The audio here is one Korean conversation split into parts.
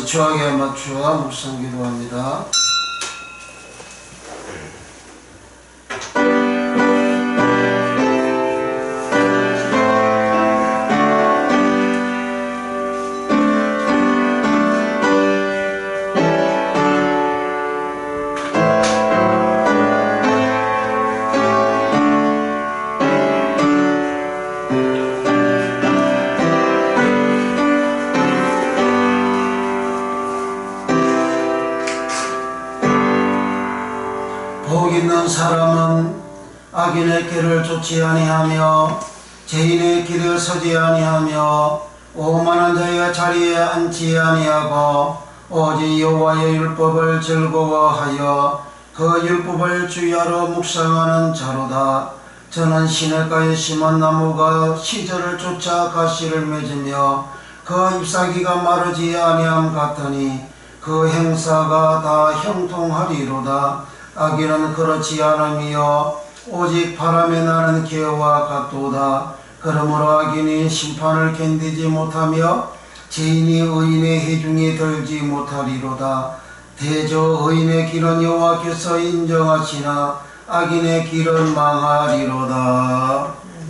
같이 주하게 맞추어 묵상 기도합니다. 복 있는 사람은 악인의 길을 쫓지 아니하며 죄인의 길을 서지 아니하며 오만한 자의 자리에 앉지 아니하고 오직 여호와의 율법을 즐거워하여 그 율법을 주야로 묵상하는 자로다. 저는 시냇가에 심은 나무가 시절을 쫓아 가시를 맺으며 그 잎사귀가 마르지 아니함 같으니 그 행사가 다 형통하리로다. 악인은 그렇지 않으며 오직 바람에 나는 개와 같도다. 그러므로 악인이 심판을 견디지 못하며 죄인이 의인의 회중에 들지 못하리로다. 대저 의인의 길은 여호와께서 인정하시나 악인의 길은 망하리로다.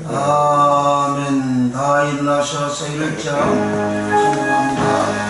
아멘. 다 일어나셔서 1장 성공합니다.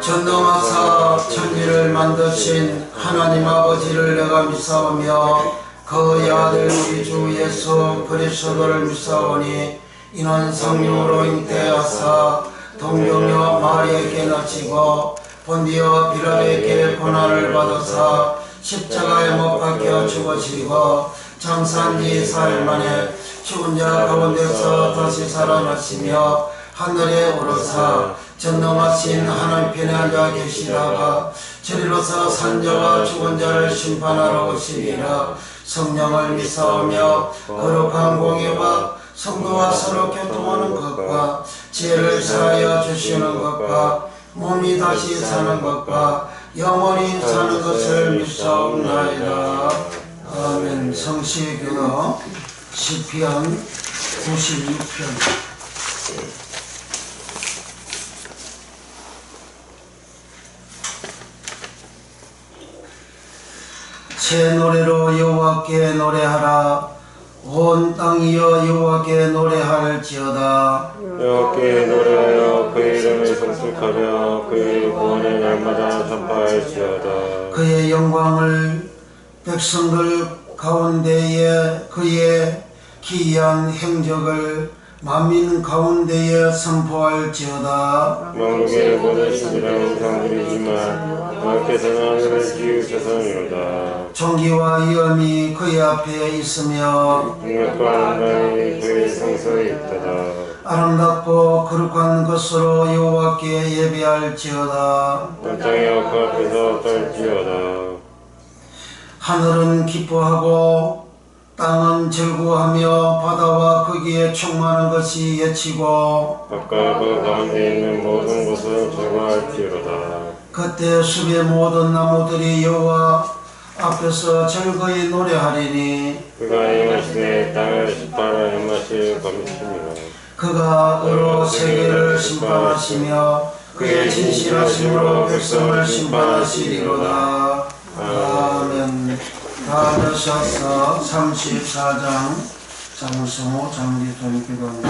전능하사 천지를 만드신 하나님 아버지를 내가 믿사오며 그의 아들 우리 주 예수 그리스도를 믿사오니 이는 성령으로 잉태하사 동정녀 마리아에게 낳히고 본디오 빌라도에게 고난을 받으사 십자가에 못 박혀 죽으시고 장사한지 4일 만에 죽은 자 가운데서 다시 살아나시며 하늘에 오르사 전능하신 하나님 편에 앉아 계시다가 저리로서 산자와 죽은 자를 심판하러 오시리라. 성령을 믿사오며 거룩한 공예와 성도와 서로 교통하는 것과 지혜를 사하여 주시는 것과 몸이 다시 사는 것과 영원히 사는 것을 믿사옵나이다. 아멘. 성시기도 시편 96편. 새 노래로 여호와께 노래하라. 온 땅이여 여호와께 노래할지어다. 여호와께 노래하여 그의 이름을 성축하며 그의 구원을 날마다 선포할지어다. 그의 영광을 백성들 가운데에 그의 기이한 행적을 만민 가운데에 선포할지어다. 만국의 모든 신들은 우상들이지만 하나님께서는 하늘을 지으셨으니로다. 존귀와 위엄이 그의 앞에 있으며 능력과 영광이 그의 성소에 있도다. 아름답고 거룩한 것으로 여호와께 예배할지어다. 땅의 그 앞에서 떨지어다. 하늘은 기뻐하고 땅은 즐거워하며 바다와 거기에 충만한 것이 예치고 바깥 그 가운데 있는 모든 곳은 즐거워할지로다. 그때 숲의 모든 나무들이 여호와 앞에서 즐거이 노래하리니 그가 임하시되 땅을 심판하러 임하실 검이십니다. 그가 의로 세계를 심판하시며 그의 진실하심으로 백성을 심판하시리로다. 아멘. 다 되셔서 34장 장성호 장기돈 기도합니다.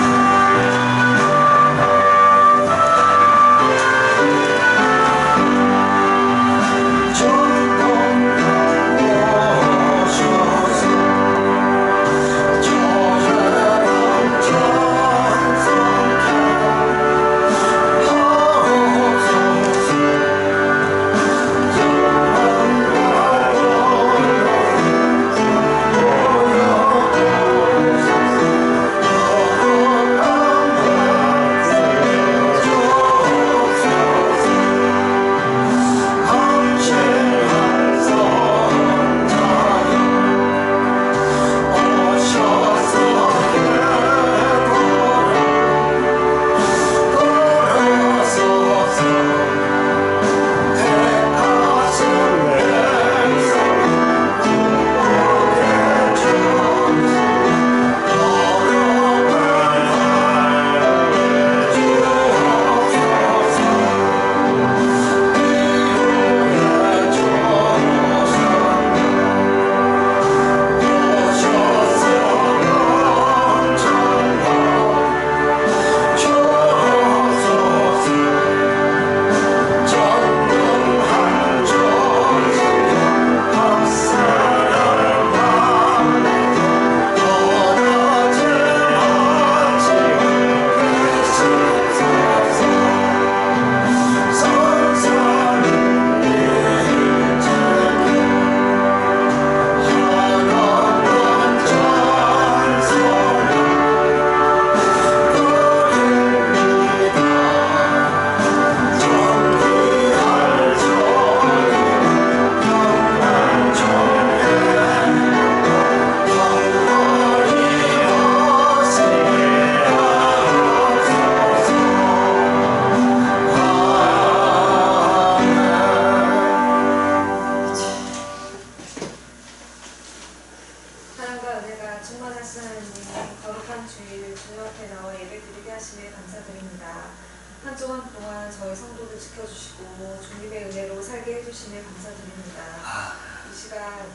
동안 저희 성도를 지켜주시고 주님의 은혜로 살게 해주시니 감사드립니다. 이 시간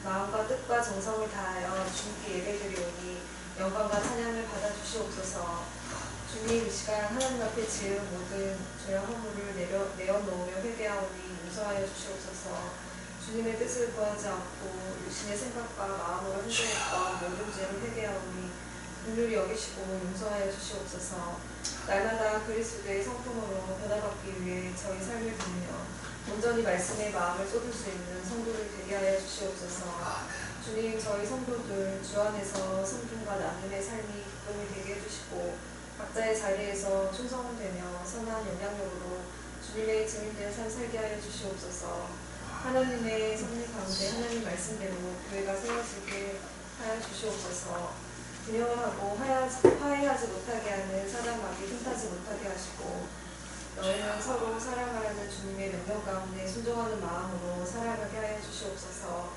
마음과 뜻과 정성을 다하여 주님께 예배드리오니 영광과 찬양을 받아주시옵소서. 주님, 이 시간 하나님 앞에 지은 모든 죄와 허물을 내어놓으며 회개하오니 용서하여 주시옵소서. 주님의 뜻을 구하지 않고 육신의 생각과 마음으로 행동했던 모든 죄를 회개하오니 긍휼히 여기시고 용서하여 주시옵소서. 날마다 그리스도의 성품으로 변화받기 위해 저희 삶을 빌며 온전히 말씀의 마음을 쏟을 수 있는 성도를 되게 하여 주시옵소서. 주님, 저희 성도들 주 안에서 성품과 나눔의 삶이 기쁨이 되게 해주시고 각자의 자리에서 충성되며 선한 영향력으로 주님의 증인된 삶 살게 하여 주시옵소서. 하나님의 섭리 가운데 하나님 말씀대로 교회가 세워지게 하여 주시옵소서. 분열하고 화해하지 못하게 하는 사랑마귀 틈타지 못하게 하시고 너희는 서로 사랑하라는 주님의 명령 가운데 순종하는 마음으로 살아가게 하여 주시옵소서.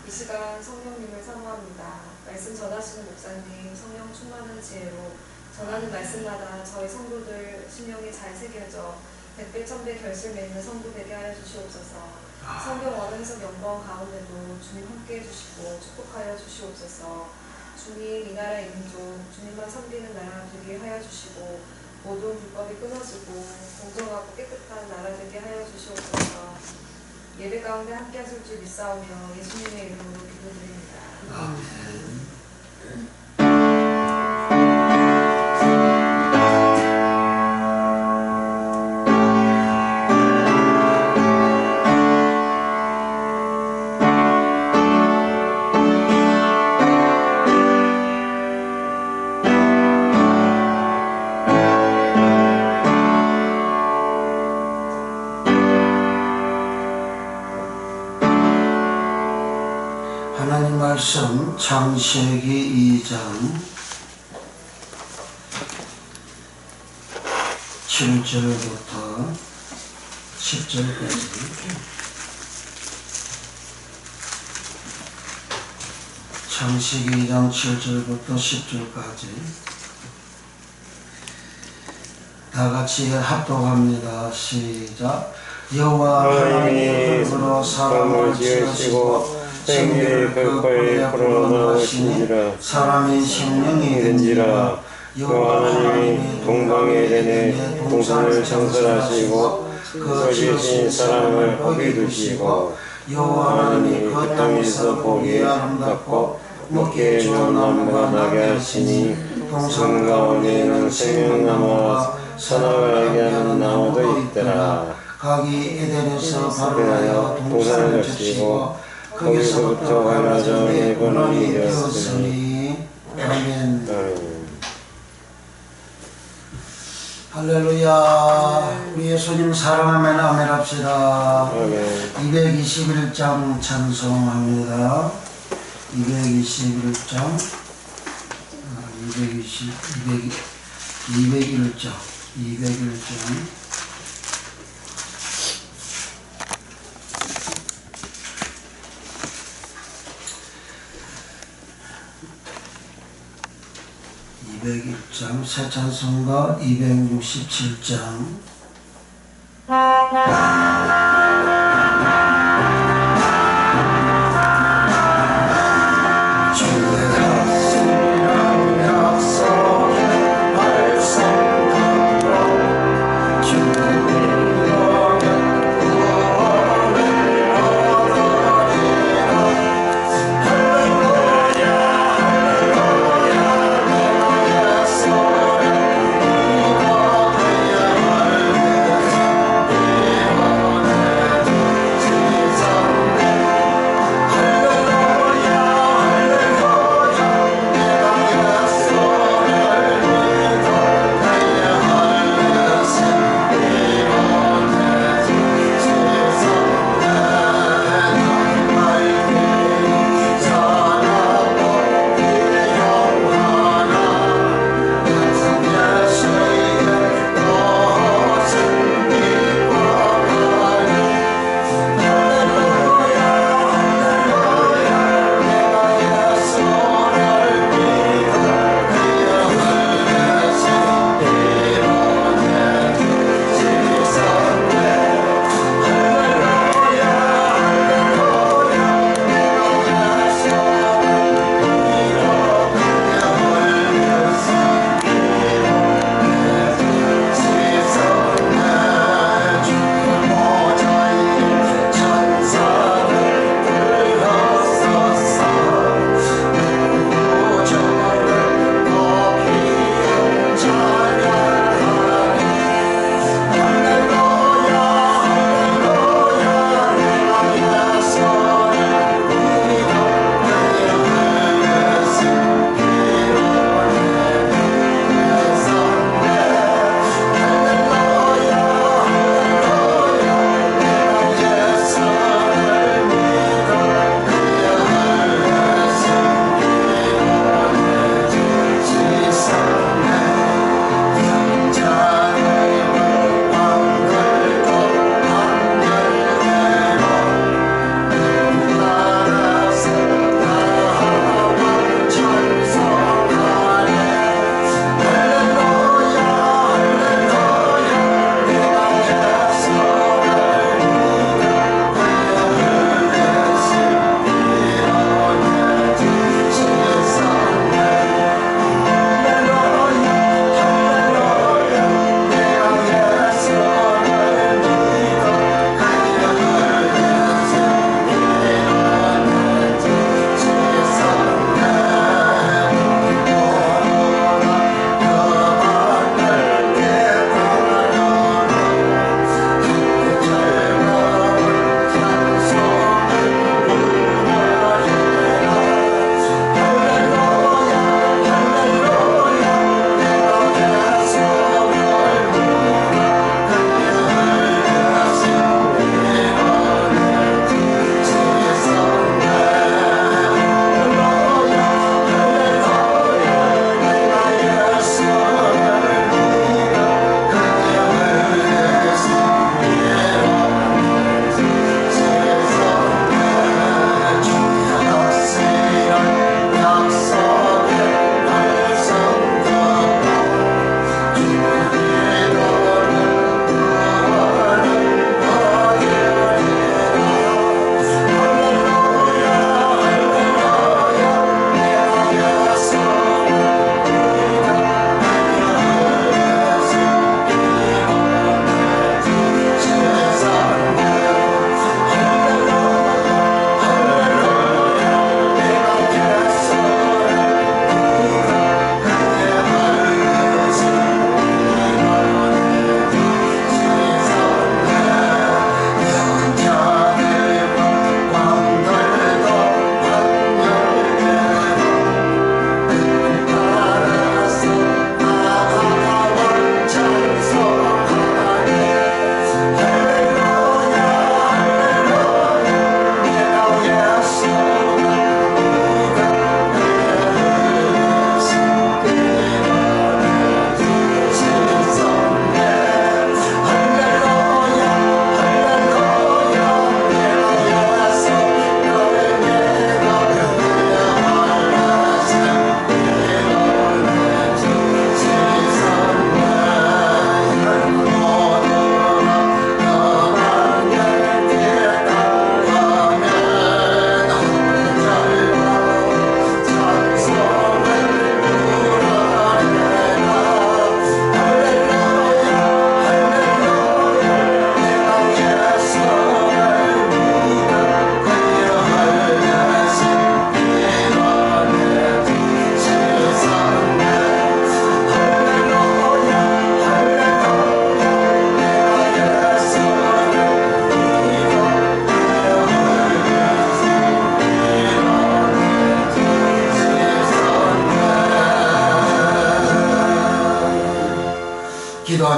이 시간 성령님을 사모합니다. 말씀 전하시는 목사님 성령 충만한 지혜로 전하는 말씀마다 저희 성도들 심령에 잘 새겨져 백배 천배 결실 맺는 성도 되게 하여 주시옵소서. 성경 언어 해석 영광 가운데도 주님 함께 해주시고 축복하여 주시옵소서. 주님, 이 나라의 민족 주님만 섬기는 나라 되게 하여 주시고 모든 불법이 끊어지고 공정하고 깨끗한 나라 되게 하여 주시옵소서. 예배 가운데 함께 하실 줄 믿사오며 예수님의 이름으로 기도드립니다. 아멘. 하나님 말씀 창세기 2장 7절부터 10절까지 창세기 2장 7절부터 10절까지 다같이 합독합니다. 시작. 여호와 하나님이 흙으로 사람을 지으시고 생기를 그 꼴에 불어넣으시니라. 사람이 생명이 된지라. 여호와 하나님이 동방에 내내 동산을 창설하시고 그 지으신 사람을 거기 두시고 여호와 하나님이 그 땅에서 보기에 아름답고 먹기에 좋은 나무가 나게 하시니 동산 가운데에는 생명나무와 선악을 알게 하는 나무도 있더라. 각이 에덴에서 발원하여 동산을 적시고 거기서부터 갈라져 네 번원이 되었으니. 아멘. 할렐루야. 우리 예수님 사랑하면 아멘 합시다. 221장 찬송합니다. 221장 201장 201장 새 찬송가 267장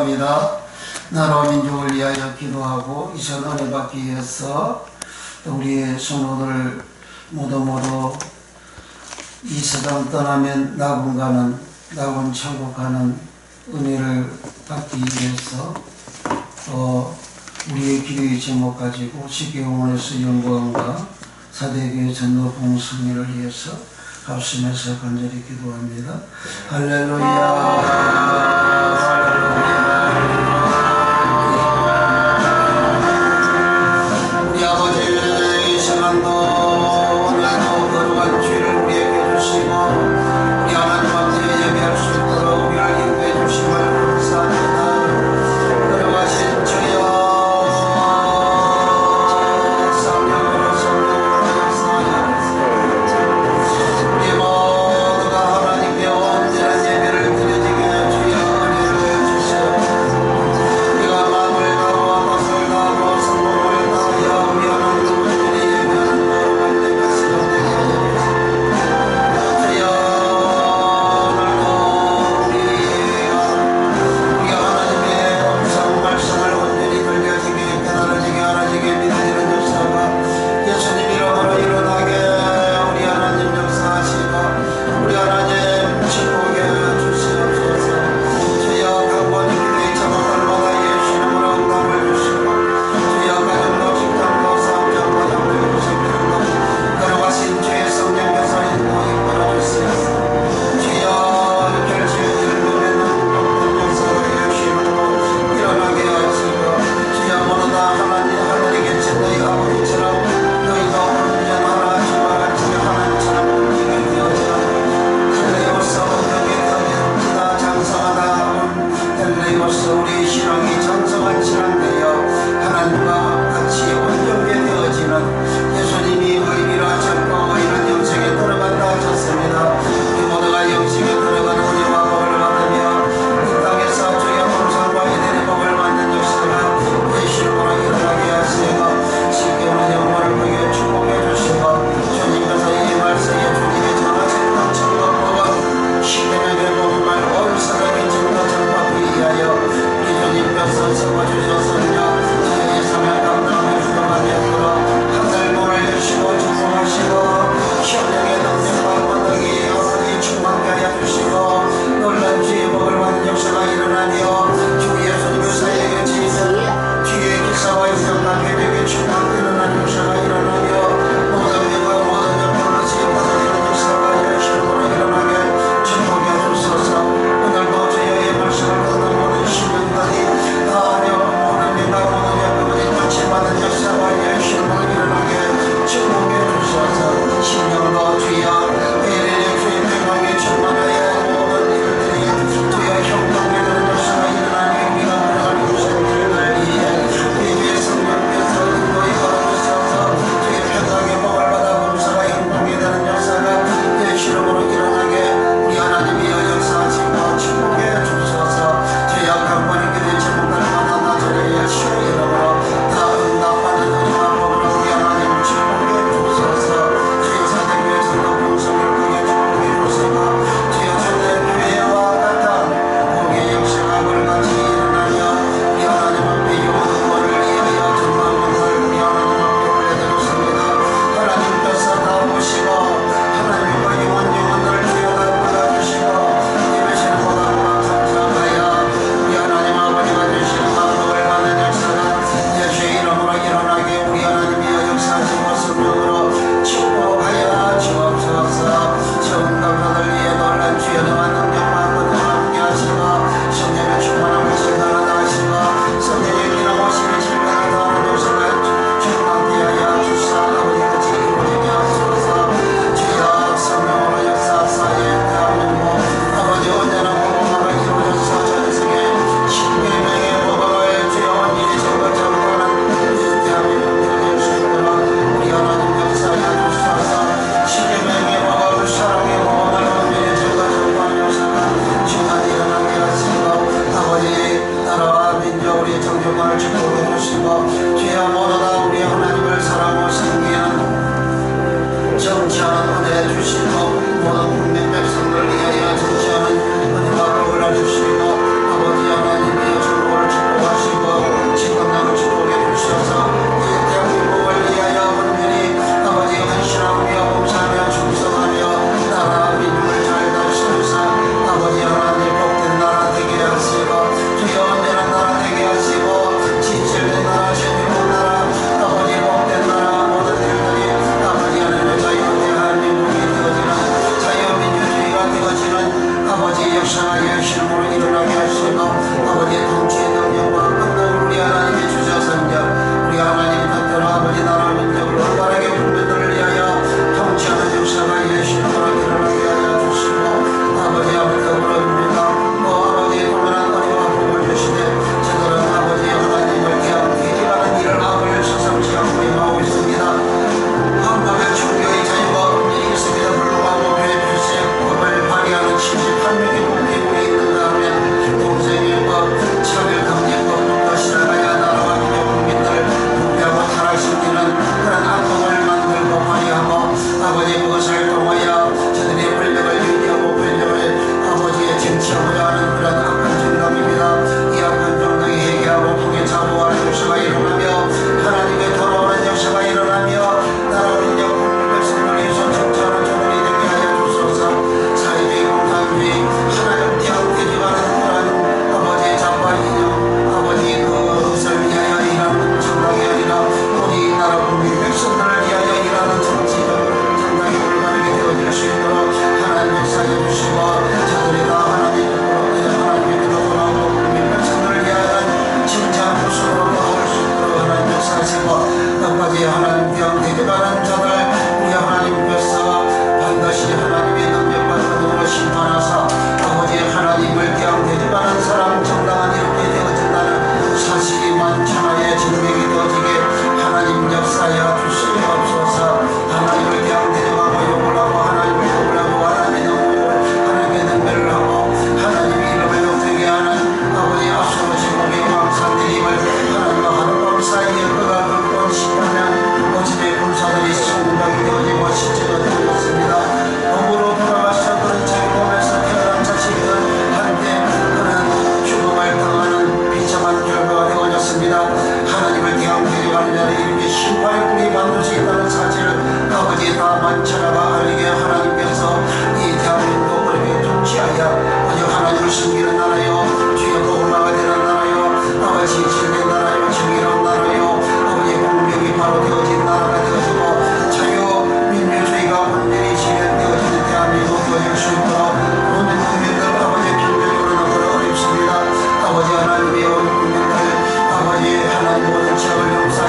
기도합니다. 나라와 민족을 위하여 기도하고 이선 은혜 받기 위해서 우리의 성도들 모두 이 세상 떠나면 낙원 천국 가는 은혜를 받기 위해서 우리의 기도의 제목 가지고 십계원에서 연구원과 사대교회 전도 봉승리를 위해서 합심해서 간절히 기도합니다. 할렐루야. 우리 아버지 이 시간도 오늘도 거룩한 주일을 우리에게 주시고 우리 하나님 앞에 예배할 수 있도록 우리를 인도해 주심을 감사합니다. 거룩하신 주여 성령으로 역사하여 우리 모두가 하나님께 온전한 예배를 드려지게 주여 은혜를 주시옵소서. 우리가 마음을 다하고 것을 다하고 성공을 다하여 우리 하나님 우리 예배하는 거룩한 때까지 되게 하여 주여. 오늘도 우리 하나님의 감사한 말씀을 온전히 들려지게 깨달아지게 알아지게 믿어지는 역사가 예수님 이름으로 일어나게 우리 하나님 역사하시고 우리 하나님 축복해 주시옵소서. 주여 강권이 기도의 자복들마다 예수 이름으로 응답을 주시고 주여 가정도 직장도 사업장도 영적인 생명도 걸어가신 주의 성령께서 인도 이끌어 주시옵소서. 주여 결실을 누리는 복된 역사가 예수 이름으로 일어나게 하시고 주여 모두 다 하나님 하늘에 계신 너희 아버지처럼 너희도 온전하라 주와 같이 하나님처럼 움직이게 되어지라. 텔레오스 운명에 더진다 장성하다 텔레오스 우리 신앙이 장성한 신앙 되어 하나님과 같이 온전하게 되어지는 예수님이 의리라 찾고 의는 영생에 들어간다 하셨습니다. 우리 모두가 영생에 들어가는 은혜와 복을 받으며 이 땅에서 주의 공산과 이들의 복을 받는 역사가 예수님으로 일어나게 하시고 신경의 영광을 보게 축복해 주시고 주님께서 이 말씀에 주님의 정하신 천국 복은 십계명의 복음을 온 세상에 전도 전파하기 위하여 우리 주님께서 세워주셨으며 주의 예상을 감당해 주셔만 옆으로 하늘 문을 여시고 축복하시고 시험령의 동생과 권능이 아버지 충만케 하여 주시고 놀란 주의 복을 받는 역사가 일어나며 주 예수님의 사역에 지는 주의 기사와 역사가 회복에 충만되는 한 역사가 일어나며 모든 영광 모든 영광을 지어받아들이는 역사가 예수님으로 일어나게 축복해 주소서. 오늘도 주의 말씀을 듣는 모든 시민들이 다 하며 모든 민가 모든 영광을 같이 받은 역사가 예수님으로 일어나게 축복해 주소서. 신령도 주여 예리의 주의 평강에 충만하여 모든 일들이 주여 형통되는 역사가 일어나게 우리가 들어갈 곳을 위해 우리의 성령께서 인도히 걸어주셔서 주의 평강의 복을 받아 범사가 형통이 되는 역사가 예수님으로 일어나게 우리 하나님이여 역사하시고 축복해 주소서. 주여 강권이 그의 제목들마다 나절에 예수의 이름으로 다 응답받는 은혜와 복으로 우리 하나님 축복해 주소서. 주의 사대교회 전도 봉성을 크게 축복해 주시고 주여 주님교회와 같은 복의 역사가 물같이 일어나며 우리 하나님 앞에 모든 것을 위하여 전도하는 것을 우리 하나님 앞에 올려드렸습니다. 하나님께서 다 보시고 하나님과 영원을 주여 받아주시고 예배시는 보답과 감사하여 우리 하나님 아버지가 되시는 방법을 받는 역사가 예수의 이름으로 일어나게 우리 하나님이여 역사하시고 성령으로 축복하여 주옵소서. 처음 감사들 위해 놀란 주의 능한 능력과 권능을 함께 하시고 성령의 충만한 것을 나타나시고 성령의 기능하심이 질병을 다하는 역사가 충만케 하여 주사 아버지같이 이루어지게 하소서. 주여 성령으로 역사하사에 대한민국 아버지 온전한 복음화가 이루어져서 전 세계 십계명의 복음을 주여 온전히 전거 전파하는 대한민국 예수님으로 우리 하나님 역사하여 주소서. 십계명의 복음 사랑의 복음을 온전히 전거 전파하는 역사가 충만히 일어나게 하시고 아버지 나라와 민족 우리 정정만을 축복해 주시고 주여 모두 다 우리 하나님을 사랑하고 섬기는 정치하는 은혜 주시고 모든 국민 백성들 위하여 정치하는 은혜와 복을 주시고 아버지 하나님의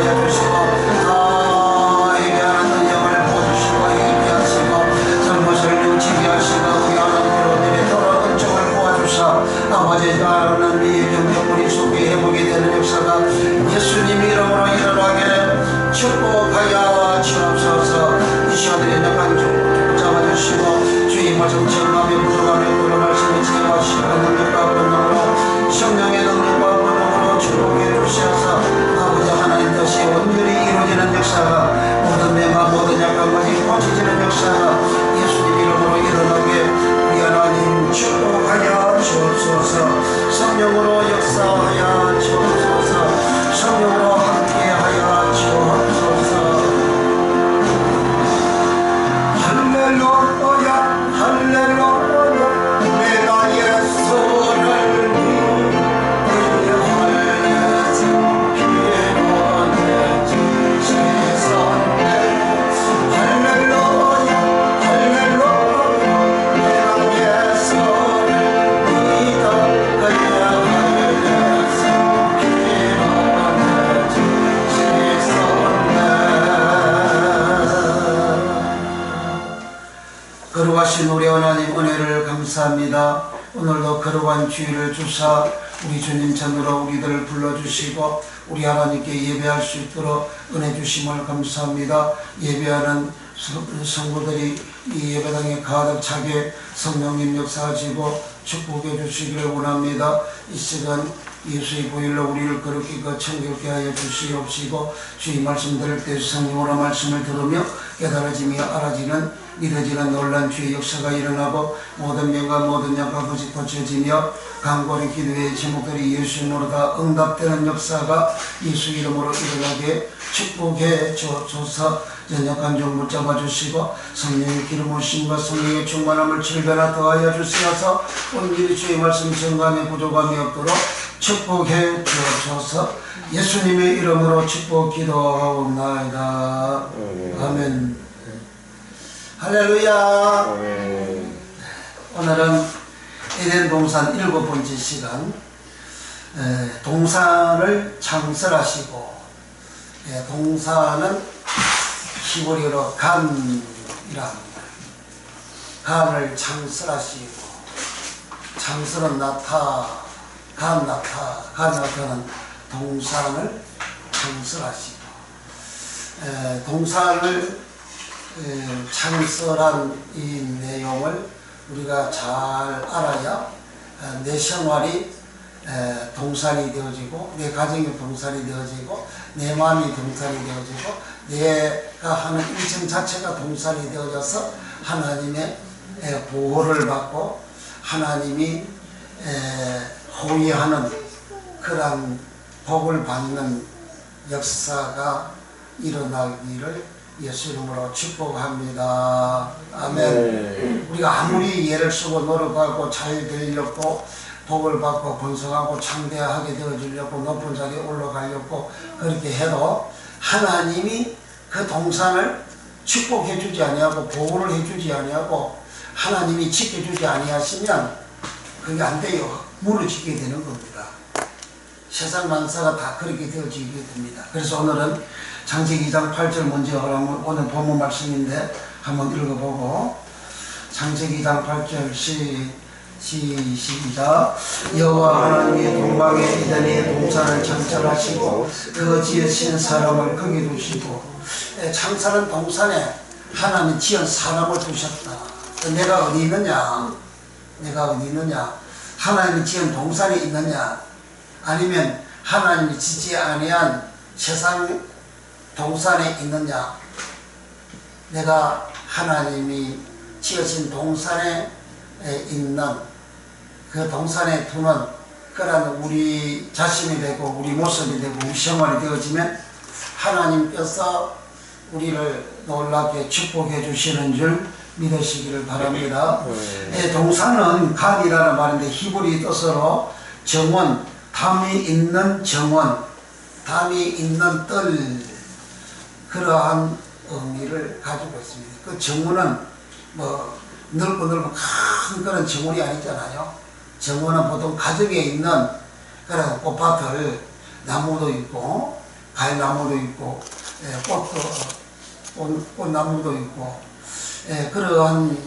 하여 주시고 예배하는 영을 보여주시고 예배하시고 잘못을 뉘우치게 하시고 우리 하나님으로 내게 돌아온 은총을 모아주사 아버지 하나님의 병정물이 속에 회복이 되는 역사가 예수님 이름으로 일어나게 축복하여 주옵소서. 이 시간에 약한 종 잡아주시고 주의 말씀 정함에 부족함에 그런 말씀을 지켜하시고 능력과 권능으로 성령의 능력과 권능으로 축복해 주시옵소서. 아버지 하나님 뜻이 온전히 이루어지는 역사가 모든 매마 모든 약한 것이 고쳐지는 역사가 예수님 이름으로 일어나게 우리 하나님 축복하여 주옵소서. 성령으로 역사하여 주옵소서. 성령으로 함께하여 주옵소서. 할렐루야 할렐루야 내가 예수를 믿으려 피곤해 세상에 할렐루야 할렐루야 내가 예수를 믿으려 거룩하신 우리 하나님 은혜를 감사합니다. 오늘도 거룩한 주의를 주사 우리 주님 전으로 우리들을 불러주시고 우리 하나님께 예배할 수 있도록 은혜 주심을 감사합니다. 예배하는 성도들이 이 예배당에 가득 차게 성령님 역사하시고 축복해 주시기를 원합니다. 이 시간 예수의 보혈로 우리를 거룩히 청결케 하여 주시옵시고 주의 말씀 들을 때 성령으로 말씀을 들으며 깨달아지며 알아지는 믿어지는 놀란 주의 역사가 일어나고 모든 명과 모든 약과 것이 고쳐지며 간구하는 기도의 제목들이 예수 이름으로 다 응답되는 역사가 예수 이름으로 일어나게 축복해 주소서. 연약한 종 붙잡아 주시고 성령의 기름 부으심과 성령의 충만함을 7배나 더하여 주시어서 온전히 주의 말씀 정감에 부족함이 없도록 축복해 주옵소서. 예수님의 이름으로 축복 기도하옵나이다. 아멘. 할렐루야. 오늘은 에덴 동산 7번째 시간, 동산을 창설하시고, 동산은 히브리어로 간이랍니다. 간을 창설하시고, 창설은 간나타는 동산을 창설하시고, 동산을 창설한 이 내용을 우리가 잘 알아야 내 생활이 동산이 되어지고 내 가정이 동산이 되어지고 내 마음이 동산이 되어지고 내가 하는 일생 자체가 동산이 되어져서 하나님의 보호를 받고 하나님이 호위하는 그런 복을 받는 역사가 일어나기를 예수 이름으로 축복합니다. 아멘. 우리가 아무리 예를 쓰고 노력하고 잘 되려고 복을 받고 번성하고 창대하게 되어주려고 높은 자리에 올라가려고 그렇게 해도 하나님이 그 동산을 축복해 주지 아니하고 보호를 해주지 아니하고 하나님이 지켜주지 아니하시면 그게 안 돼요. 무너지게 되는 겁니다. 세상 만사가 다 그렇게 되어지게 됩니다. 그래서 오늘은 창세기 2장 8절 먼저 오늘 본문 말씀인데 한번 읽어보고 창세기 2장 8절 시작. 여호와 하나님이 동방에 이전에 동산을 창설하시고 그 지으신 사람을 거기 두시고 창설한 동산에 하나님이 지은 사람을 두셨다. 내가 어디 있느냐? 내가 어디 있느냐? 하나님이 지은 동산에 있느냐? 아니면 하나님이 지지 아니한 세상 동산에 있느냐? 내가 하나님이 지으신 동산에 있는 그 동산에 두는 그런 우리 자신이 되고 우리 모습이 되고 우리 생활이 되어지면 하나님께서 우리를 놀랍게 축복해 주시는 줄 믿으시기를 바랍니다. 동산은 간이라는 말인데 히브리 뜻으로 정원, 담이 있는 정원, 담이 있는 뜰, 그러한 의미를 가지고 있습니다. 그 정원은 뭐 넓고 큰 그런 정원이 아니잖아요. 정원은 보통 가정에 있는 그런 꽃밭을 나무도 있고 과일나무도 있고 꽃나무도 있고 그러한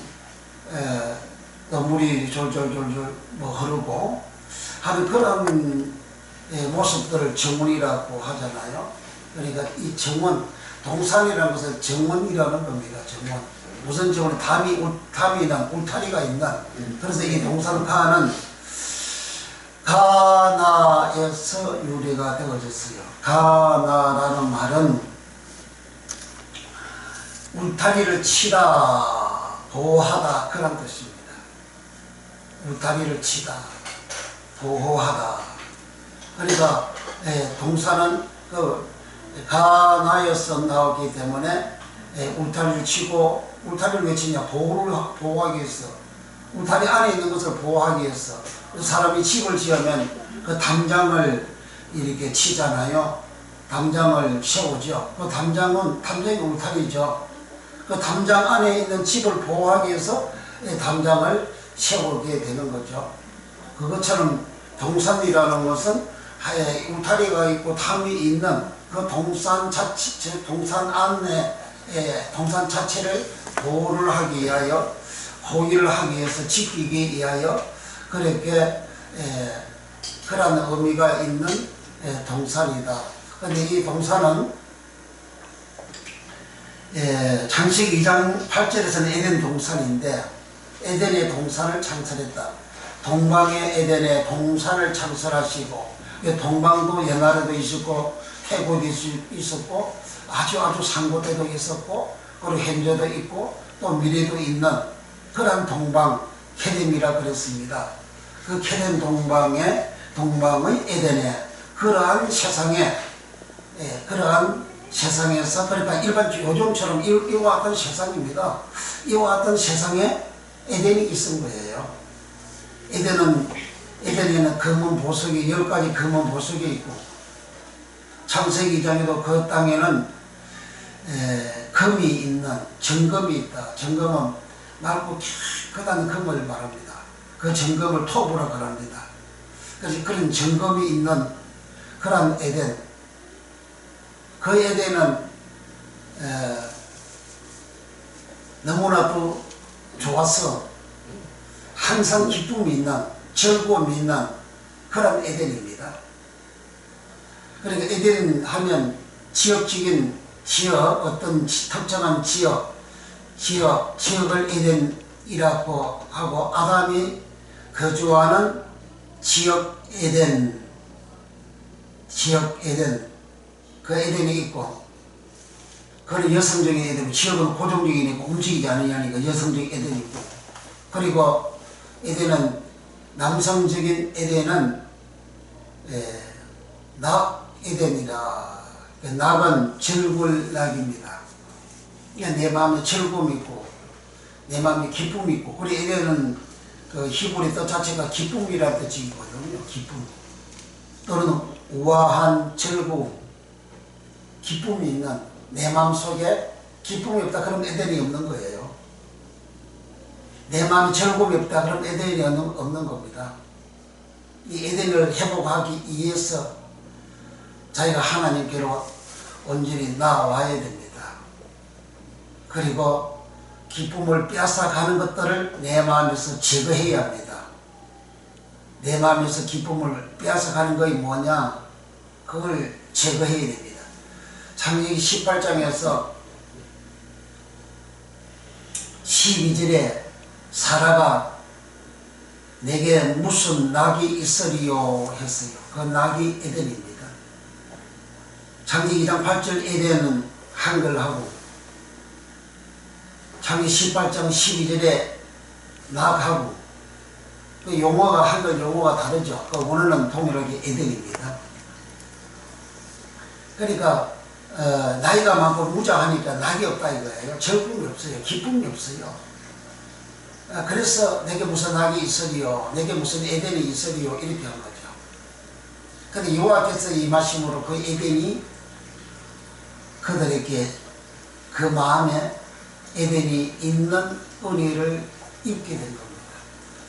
물이 졸졸졸졸 흐르고 하는 그런 모습들을 정원이라고 하잖아요. 그러니까 이 정원, 동산이라는 것은 정원이라는 겁니다. 정원. 무슨 정원? 담이나 울타리가 있는. 그래서 이 동산가는 가나에서 유래가 되어졌어요. 가나라는 말은 울타리를 치다, 보호하다 그런 뜻입니다. 울타리를 치다, 보호하다. 그러니까 동산은 가나에서 나오기 때문에 울타리를 치고, 울타리를 왜 치냐? 보호하기 위해서. 울타리 안에 있는 것을 보호하기 위해서. 사람이 집을 지으면 그 담장을 이렇게 치잖아요. 담장을 세우죠. 그 담장이 울타리죠. 그 담장 안에 있는 집을 보호하기 위해서 담장을 세우게 되는 거죠. 그것처럼 동산이라는 것은 울타리가 있고 담이 있는 그 동산 안에 동산 자체를 보호를 하기 위하여, 호의를 하기 위해서, 지키기 위하여 그렇게 그런 의미가 있는 동산이다. 그런데 이 동산은 창세기 2장 8절에서는 에덴 동산인데, 에덴의 동산을 창설했다. 동방의 에덴의 동산을 창설하시고, 동방도 옛날에도 있었고 태고도 있었고 아주 상고 때도 있었고 그리고 현재도 있고 또 미래도 있는 그런 동방, 케뎀이라 그랬습니다. 그 케뎀 동방의 에덴의 그러한 세상에서, 그러니까 일반적으로 요즘처럼 이와 같은 세상입니다. 이와 같은 세상에 에덴이 있은 거예요. 에덴에는 금은 보석이 10가지 금은 보석이 있고, 창세기 2장에도 그 땅에는 금이 있는, 정금이 있다. 정금은 맑고 깨끗한 금을 말합니다. 그 정금을 톱으로 말합니다. 그래서 그런 정금이 있는 그런 에덴, 그 에덴은 너무나도 좋아서 항상 기쁨이 있는, 즐거움이 있는 그런 에덴입니다. 그러니까 에덴 하면 지역적인 어떤 특정한 지역을 에덴이라고 하고, 아담이 거주하는 지역 에덴, 그 에덴이 있고, 그건 여성적인 에덴, 지역은 고정적이니까 움직이지 않으니까 여성적인 에덴이 있고, 그리고 에덴은 남성적인 에덴은 낙 에덴이라. 낙은 즐거울 낙입니다. 내 마음에 즐거움이 있고 내 마음에 기쁨이 있고, 그리고 에덴은 그 히브리 뜻 자체가 기쁨이라는 뜻이 있거든요. 기쁨 또는 우아한 즐거움, 기쁨이 있는, 내 마음속에 기쁨이 없다 그러면 에덴이 없는 거예요. 내 마음에 즐거움이 없다 그러면 에덴이 없는 겁니다. 이 에덴을 회복하기 위해서 자기가 하나님께로 온전히 나와야 됩니다. 그리고 기쁨을 빼앗아가는 것들을 내 마음에서 제거해야 합니다. 내 마음에서 기쁨을 빼앗아가는 것이 뭐냐? 그걸 제거해야 됩니다. 창세기 18장에서 12절에 사라가 내게 무슨 낙이 있으리요 했어요. 그 낙이 에덴입니다. 창세기 2장 8절 에덴은 한글하고, 창세기 18장 12절에 낙하고, 그 용어가 한글 용어가 다르죠. 그 원어는 동일하게 에덴입니다. 그러니까 나이가 많고 무장하니까 낙이 없다 이거예요. 즐거움이 없어요. 기쁨이 없어요. 그래서 내게 무슨 낙이 있으리요, 내게 무슨 에덴이 있으리요 이렇게 한 거죠. 근데 여호와께서 임하심으로 그 에덴이 그들에게 그 마음에 에덴이 있는 은혜를 입게 된 겁니다.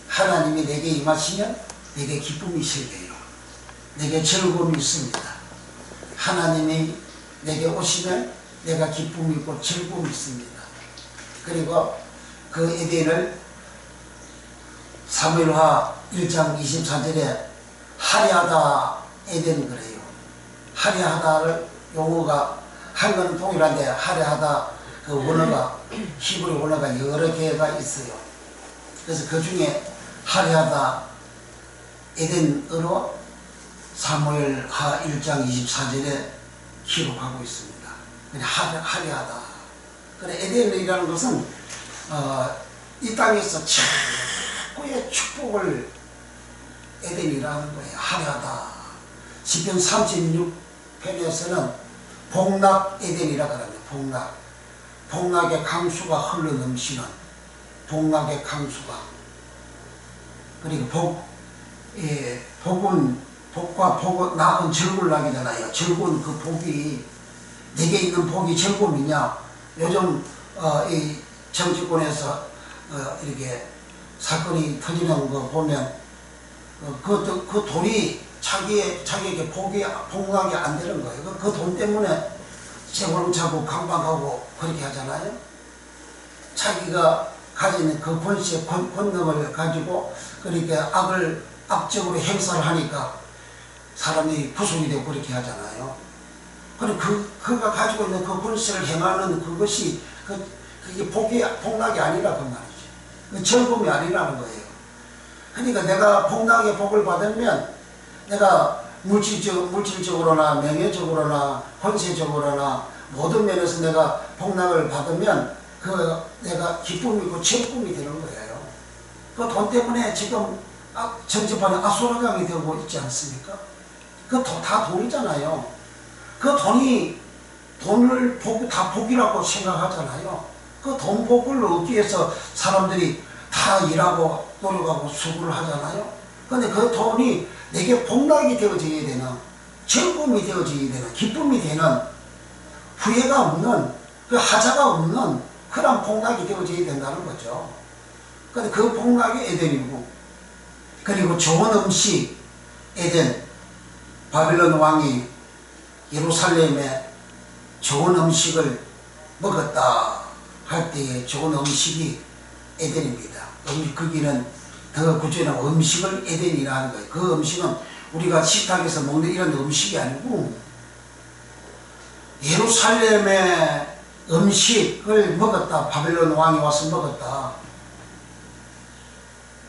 하나님이 내게 임하시면 내게 기쁨이 있어요. 내게 즐거움이 있습니다. 하나님이 내게 오시면 내가 기쁨이 있고 즐거움이 있습니다. 그리고 그 에덴을 사무엘하 1장 24절에 화려하다 에덴 그래요. 화려하다를 용어가 한글은 동일한데 화려하다 그 원어가 히브리 원어가 여러 개가 있어요. 그래서 그 중에 화려하다 에덴으로 사무엘하 1장 24절에 기록하고 있습니다. 화려하다. 그래 에덴이라는 것은 이 땅에서 최고의 축복을 에덴이라는 거예요. 화려하다. 시편 36편에서는 복락 에덴이라고 합니다. 복락의 강수가 흘러 넘치는 복락의 강수가. 그리고 복과 복은 낙은 즐거울 낙이잖아요. 즐거운 그 복이 내게 있는 복이 즐거움이냐. 요즘 이 정치권에서 이렇게 사건이 터지는 거 보면 그 돈이 자기에게 복락이 안 되는 거예요. 그 돈 때문에 세월을 차고 강박하고 그렇게 하잖아요. 자기가 가진 그 권세, 권능을 가지고 그렇게 악적으로 행사를 하니까 사람이 구속이 되고 그렇게 하잖아요. 그럼 그가 가지고 있는 그 권세를 행하는 그것이 그게 복락이 아니라 그 말이지. 그 즐거움이 아니라는 거예요. 그러니까 내가 복락의 복을 받으면 내가 물질적으로나 명예적으로나 권세적으로나 모든 면에서 내가 복락을 받으면 내가 기쁨이 있고 즐거움이 되는 거예요. 그 돈 때문에 지금 전쟁판에 아수라장이 되고 있지 않습니까? 그 다 돈이잖아요. 그 돈을 다 복이라고 생각하잖아요. 그 돈 복을 얻기 위해서 사람들이 다 일하고 노력하고 수고를 하잖아요. 근데 그 돈이 내게 복락이 되어져야 되는, 즐거움이 되어져야 되는, 기쁨이 되는, 후회가 없는, 그 하자가 없는 그런 복락이 되어져야 된다는 거죠. 근데 그 복락이 에덴이고, 그리고 좋은 음식, 에덴, 바빌론 왕이 예루살렘에 좋은 음식을 먹었다 할 때에 좋은 음식이 에덴입니다. 거기는 더 구체적으로 음식을 에덴이라 하는 거예요. 그 음식은 우리가 식탁에서 먹는 이런 음식이 아니고 예루살렘의 음식을 먹었다. 바빌론 왕이 와서 먹었다.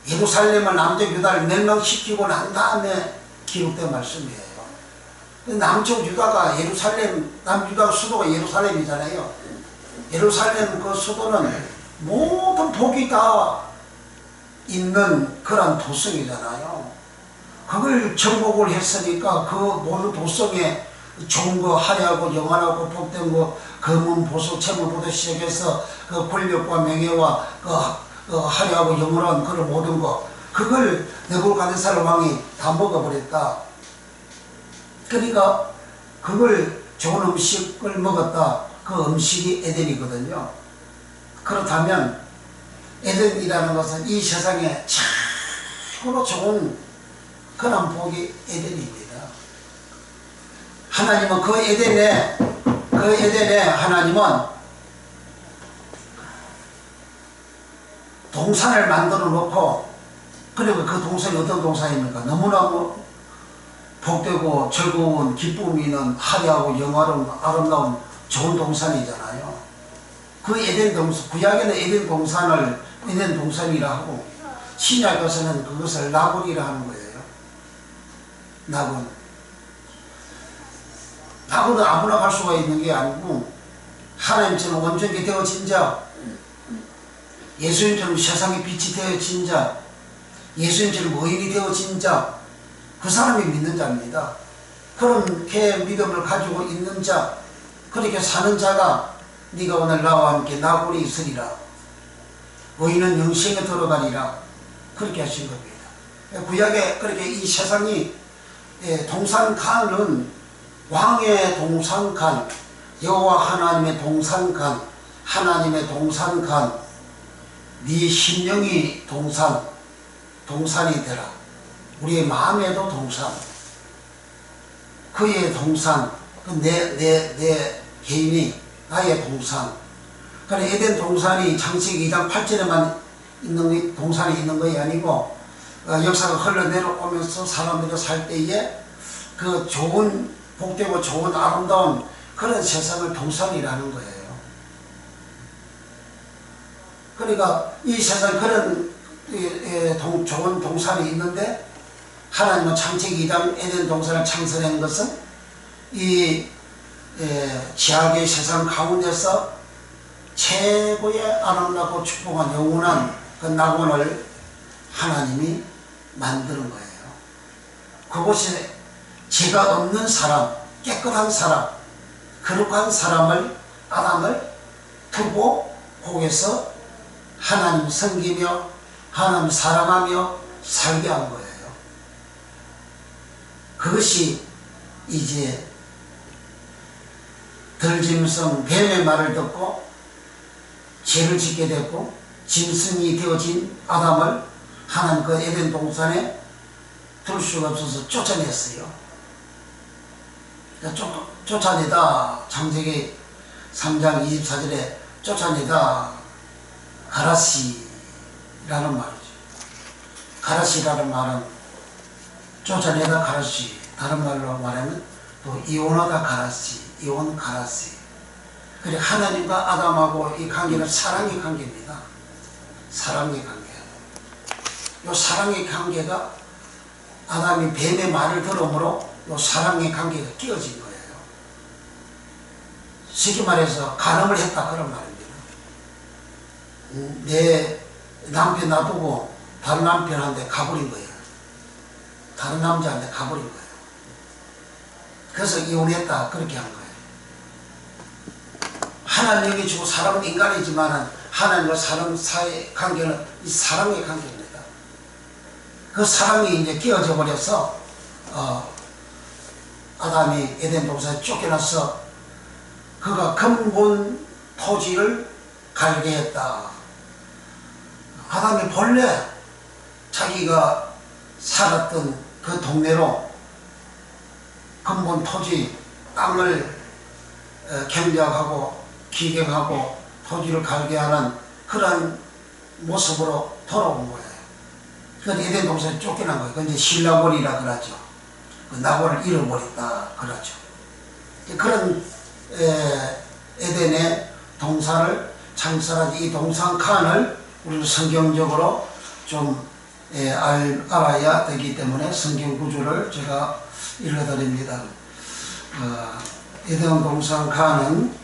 예루살렘을 남쪽 유다를 멸망시키고 난 다음에 기록된 말씀이에요. 남쪽 유다가 남유다 수도가 예루살렘이잖아요. 예루살렘 그 수도는 모든 복이 다 있는 그런 도성이잖아요. 그걸 정복을 했으니까 그 모든 도성에 좋은 거 화려하고 영원하고 복된 거 금은 보석 채물부터 시작해서 그 권력과 명예와 그 화려하고 영원한 그런 모든 거 그걸 느부갓네살 왕이 다 먹어버렸다. 그러니까 그걸 좋은 음식을 먹었다. 그 음식이 에덴이거든요. 그렇다면 에덴이라는 것은 이 세상에 최고로 좋은 그런 복이 에덴입니다. 하나님은 그 에덴에 하나님은 동산을 만들어 놓고, 그리고 그 동산이 어떤 동산입니까? 너무나도 복되고 즐거운 기쁨이 있는 화려하고 영화로운 아름다운 좋은 동산이잖아요. 그 에덴 동산, 구약에는 에덴 동산이라 하고 신약에서는 그것을 나곤이라 하는 거예요. 나곤은 아무나 갈 수가 있는 게 아니고 하나님처럼 온전히 되어진 자, 예수님처럼 세상의 빛이 되어진 자, 예수님처럼 의인이 되어진 자, 그 사람이 믿는 자입니다. 그렇게 믿음을 가지고 있는 자, 그렇게 사는 자가 네가 오늘 나와 함께 나골이 있으리라. 의인은 영생에 들어가리라. 그렇게 하신 겁니다. 구약에 그렇게 이 세상이 동산간은 왕의 동산간, 여호와 하나님의 동산간, 하나님의 동산간, 네 심령이 동산이 되라. 우리의 마음에도 동산, 그의 동산, 내 개인이 나의 동산. 그래 에덴 동산이 창세기 2장 8절에만 있는 동산이 있는 것이 아니고 역사가 흘러내려오면서 사람들이 살 때에 그 좋은 복되고 좋은 아름다운 그런 세상을 동산이라는 거예요. 그러니까 이 세상 그런 좋은 동산이 있는데 하나님은 창세기 2장 에덴 동산을 창설한 것은 이 지하의 세상 가운데서 최고의 아름답고 축복한 영원한 그 낙원을 하나님이 만드는 거예요. 그곳에 죄가 없는 사람, 깨끗한 사람, 거룩한 사람을 아담을 두고 거기서 하나님 섬기며 하나님 사랑하며 살게 한 거예요. 그것이 이제 덜짐승 뱀의 말을 듣고 죄를 짓게 됐고 짐승이 되어진 아담을 하나님 그 에덴 동산에 둘 수가 없어서 쫓아냈어요. 쫓아내다 창세기 3장 24절에 쫓아내다 가라시라는 말이죠. 가라시라는 말은 쫓아내다 가라시, 다른 말로 말하면 또 이혼하다 가라시, 이혼 가라시. 그래 하나님과 아담하고 이 관계는 사랑의 관계입니다. 사랑의 관계. 이 사랑의 관계가 아담이 뱀의 말을 들음으로 이 사랑의 관계가 끼어진 거예요. 쉽게 말해서 간음을 했다 그런 말입니다. 내 남편 놔두고 다른 남편한테 가버린 거예요. 다른 남자한테 가버린 거예요. 그래서 이혼했다 그렇게 한 거예요. 하나님 여기주고 사람은 인간이지만 하나님과 사람 사이의 관계는 이 사랑의 관계입니다. 그 사랑이 이제 끼어져 버려서 아담이 에덴 동산에 쫓겨나서 그가 근본 토지를 갈게 했다. 아담이 본래 자기가 살았던 그 동네로 근본 토지 땅을 경작하고 기경하고 토지를 갈게 하는 그런 모습으로 돌아온 거예요. 그래서 에덴 동산에 쫓겨난 거예요. 그건 이제 신라곤이라 그러죠. 그 낙원을 잃어버렸다 그러죠. 그런 에덴의 동산을 창설한 이 동산 칸을 우리는 성경적으로 좀 알아야 되기 때문에 성경 구조를 제가 읽어드립니다. 에덴 동산 칸은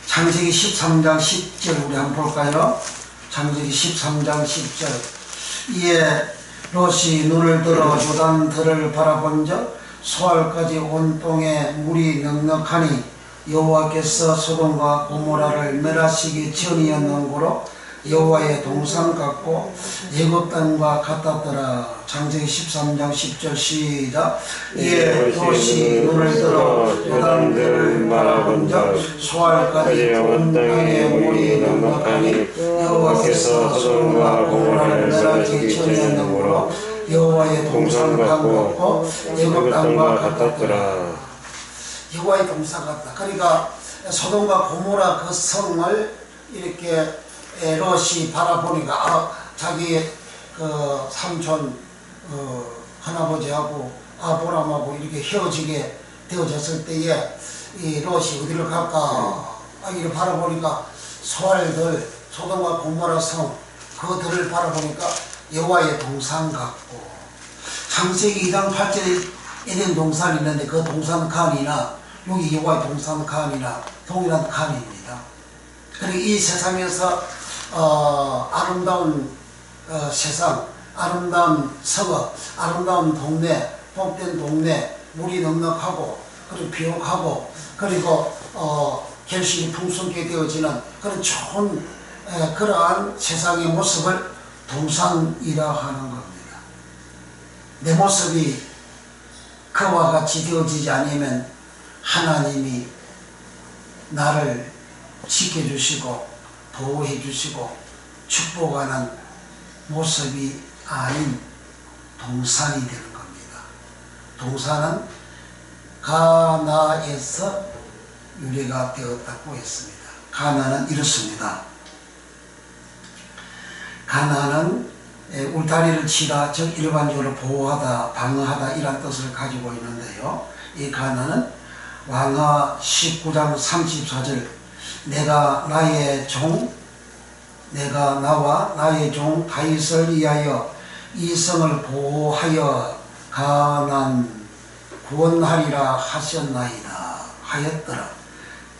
창세기 13장 10절 우리 한번 볼까요? 창세기 13장 10절 이에 롯이 눈을 들어 요단들을 바라본즉 소알까지 온 땅에 물이 넉넉하니 여호와께서 소돔과 고모라를 멸하시기 전이었는고로 여호와의 동산 같고 애굽 땅과 같았더라. 창세기 13장 10절 시작. 이에 롯이 눈을 들어 요단들을 바라본즉 소알까지 온 땅에 물이 넉넉하니 여호와께서 소돔과 고모라를 멸하시기 전이었는고로 여호와의 동산 같고 애굽 땅과 같았더라. 여호와의 동산 같다. 그러니까 소돔과 고모라 그 성을 이렇게 롯이 바라보니까 자기 그 삼촌 할아버지하고 아브람하고 이렇게 헤어지게 되어졌을 때에 이 롯이 어디를 갈까 이를 바라보니까 소알들 소돔과 고모라 성 그들을 바라보니까 여호와의 동산 같고 창세기 2장 8절에 에덴 동산이 있는데 그 동산 칸이나 여기 여호와의 동산 칸이나 동일한 칸입니다. 그리고 이 세상에서 아름다운 세상, 아름다운 서거, 아름다운 동네, 복된 동네, 물이 넉넉하고 그리고 비옥하고 그리고 결실이 풍성하게 되어지는 그런 좋은 그러한 세상의 모습을 동산이라 하는 겁니다. 내 모습이 그와 같이 되어지지 않으면 하나님이 나를 지켜주시고 보호해 주시고 축복하는 모습이 아닌 동산이 되는 겁니다. 동산은 가나에서 유래가 되었다고 했습니다. 가나는 이렇습니다. 가나는 울타리를 치다, 즉 일반적으로 보호하다, 방어하다 이란 뜻을 가지고 있는데요. 이 가나는 왕하 19장 34절 내가 나와 나의 종 다윗을 위하여 이 성을 보호하여 가난 구원하리라 하였더라.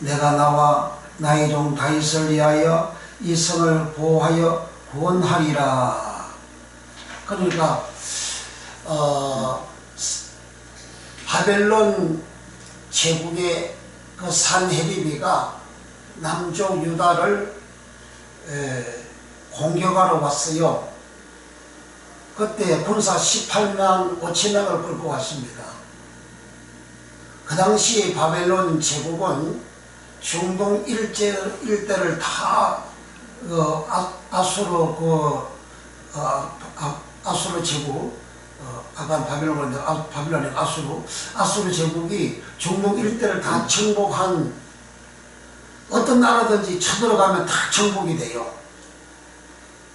내가 나와 나의 종 다윗을 위하여 이 성을 보호하여 구원하리라. 그러니까 바벨론 제국의 그 산헤립이가 남쪽 유다를 공격하러 왔어요. 그때 군사 18만 5천명을 끌고 왔습니다. 그 당시 바벨론 제국은 중동 일대를 다 아수르 제국, 아까 바벨론의 아수르 제국이 중동 일대를 다 정복한, 어떤 나라든지 쳐들어가면 다 정복이 돼요.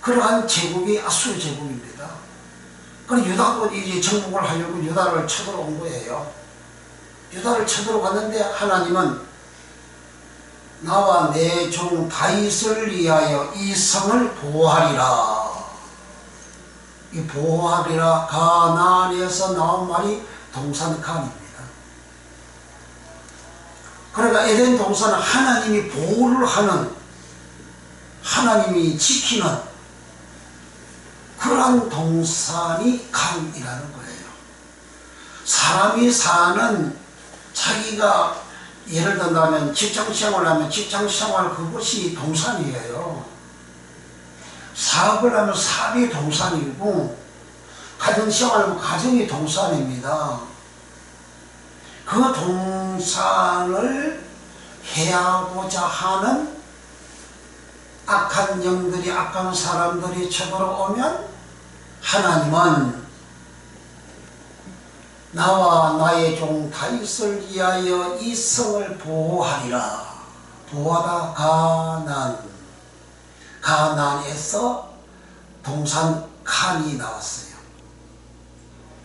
그러한 제국이 아수르 제국입니다. 그래서 유다도 이제 정복을 하려고 유다를 쳐들어온 거예요. 유다를 쳐들어갔는데 하나님은 나와 내 종 다윗을 위하여 이 성을 보호하리라. 이 보호하리라 가나안에서 나온 말이 동산 칸입니다. 그러니까 에덴 동산은 하나님이 보호를 하는, 하나님이 지키는 그런 동산이 칸이라는 거예요. 사람이 사는, 자기가 예를 든다면 직장생활을 하면 직장생활 그것이 동산이에요. 사업을 하면 사업이 동산이고, 가정생활하면 가정이 동산입니다. 그 동산을 해하고자 하는 악한 영들이, 악한 사람들이 쳐들어오면 하나님은 나와 나의 종 다윗을 위하여 이 성을 보호하리라. 보호하다 가나안에서 동산 칸이 나왔어요.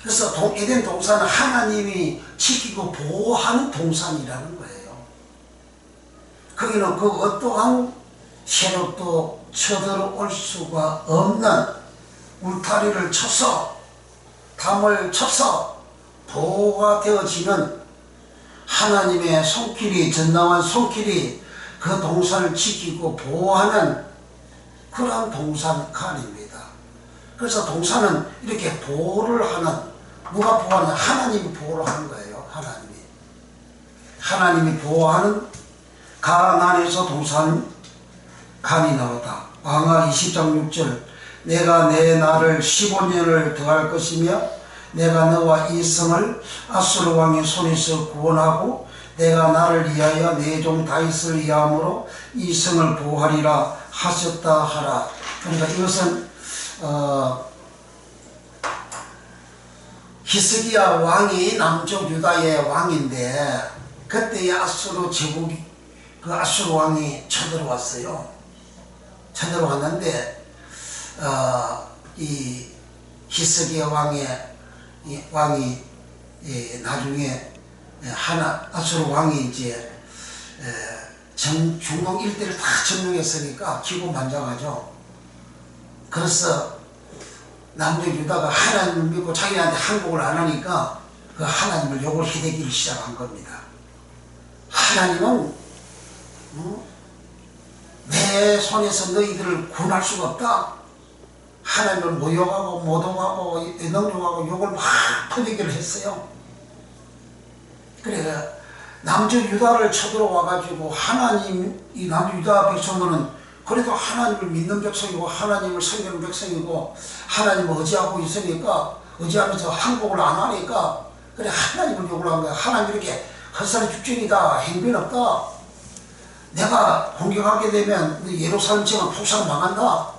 그래서 에덴 동산은 하나님이 지키고 보호하는 동산이라는 거예요. 거기는 그 어떠한 세력도 쳐들어올 수가 없는 울타리를 쳐서, 담을 쳐서 보호가 되어지는 하나님의 손길이, 전능한 손길이 그 동산을 지키고 보호하는 그런 동산 칸입니다. 그래서 동산은 이렇게 보호를 하는, 누가 보호하냐? 하나님이 보호를 하는 거예요. 하나님이 보호하는 가나안에서 동산 칸이 나오다. 왕하 20장 6절 내가 내 날을 15년을 더할 것이며 내가 너와 이 성을 아수르 왕의 손에서 구원하고 내가 나를 위하여 내 종 다윗을 위함으로 이 성을 보호하리라 하셨다 하라. 그러니까 이것은 히스기야 왕이 남쪽 유다의 왕인데, 그때의 아수르 제국이, 그 아수르 왕이 쳐들어왔어요. 쳐들어왔는데 이 히스기야 왕이 나중에 아수르 왕이 이제 중동 일대를 다 점령했으니까 기고만장하죠. 그래서 남쪽 유다가 하나님을 믿고 자기한테 항복을 안 하니까 그 하나님을 욕을 히대기를 시작한 겁니다. 하나님은 내 손에서 너희들을 구원할 수가 없다. 하나님을 모욕하고 모독하고 능욕하고 욕을 막 퍼대기를 했어요. 그래서 남쪽 유다를 쳐들어와가지고 이 남쪽 유다 백성들은 그래도 하나님을 믿는 백성이고 하나님을 섬기는 백성이고 하나님을 의지하고 있으니까, 의지하면서 항복을 안 하니까 그래 하나님을 욕을 한 거야. 하나님 이렇게 헛살이 죽전이다, 행변 없다, 내가 공격하게 되면 예루살렘城은 폭삭 망한다,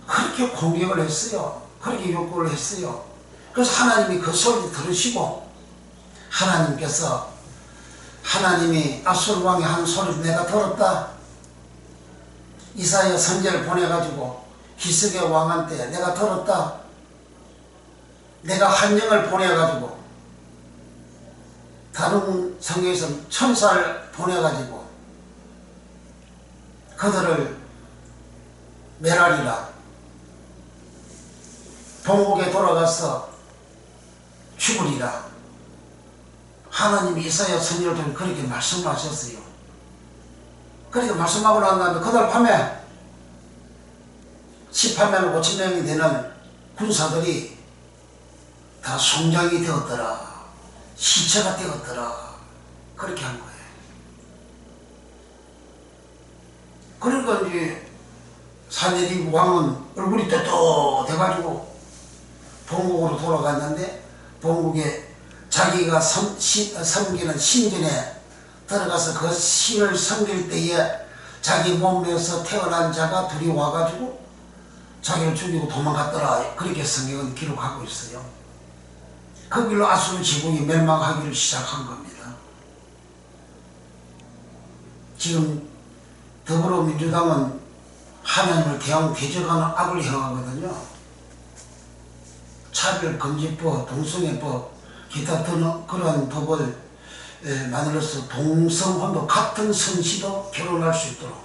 그렇게 공격을 했어요. 그렇게 욕구를 했어요. 그래서 하나님이 그 소리를 들으시고 하나님이 앗수르 왕이 한 소리를 내가 들었다. 이사야 선지자를 보내가지고 히스기야 왕한테 내가 들었다. 내가 한 영을 보내가지고 다른 성경에서는 천사를 보내가지고 그들을 멸하리라. 본국에 돌아가서 죽으리라. 하나님이 이사야 선지자를 통해 그렇게 말씀을 하셨어요. 그렇게 말씀하고 난 다음에 그날 밤에 18만 5천 명이 되는 군사들이 다 송장이 되었더라. 시체가 되었더라. 그렇게 한 거예요. 그러니까 이제 사내립 왕은 얼굴이 떳떳해가지고 본국으로 돌아갔는데 본국에 자기가 섬기는 신전에 들어가서 그 신을 섬길 때에 자기 몸에서 태어난 자가 둘이 와가지고 자기를 죽이고 도망갔더라. 그렇게 성경은 기록하고 있어요. 그 길로 앗수르 제국이 멸망하기를 시작한 겁니다. 지금 더불어민주당은 하나님을 대적하는 악을 행하거든요. 차별금지법, 동성애법, 기타 등의 그러한 법을 만들어서 동성혼도 같은 성씨도 결혼할 수 있도록,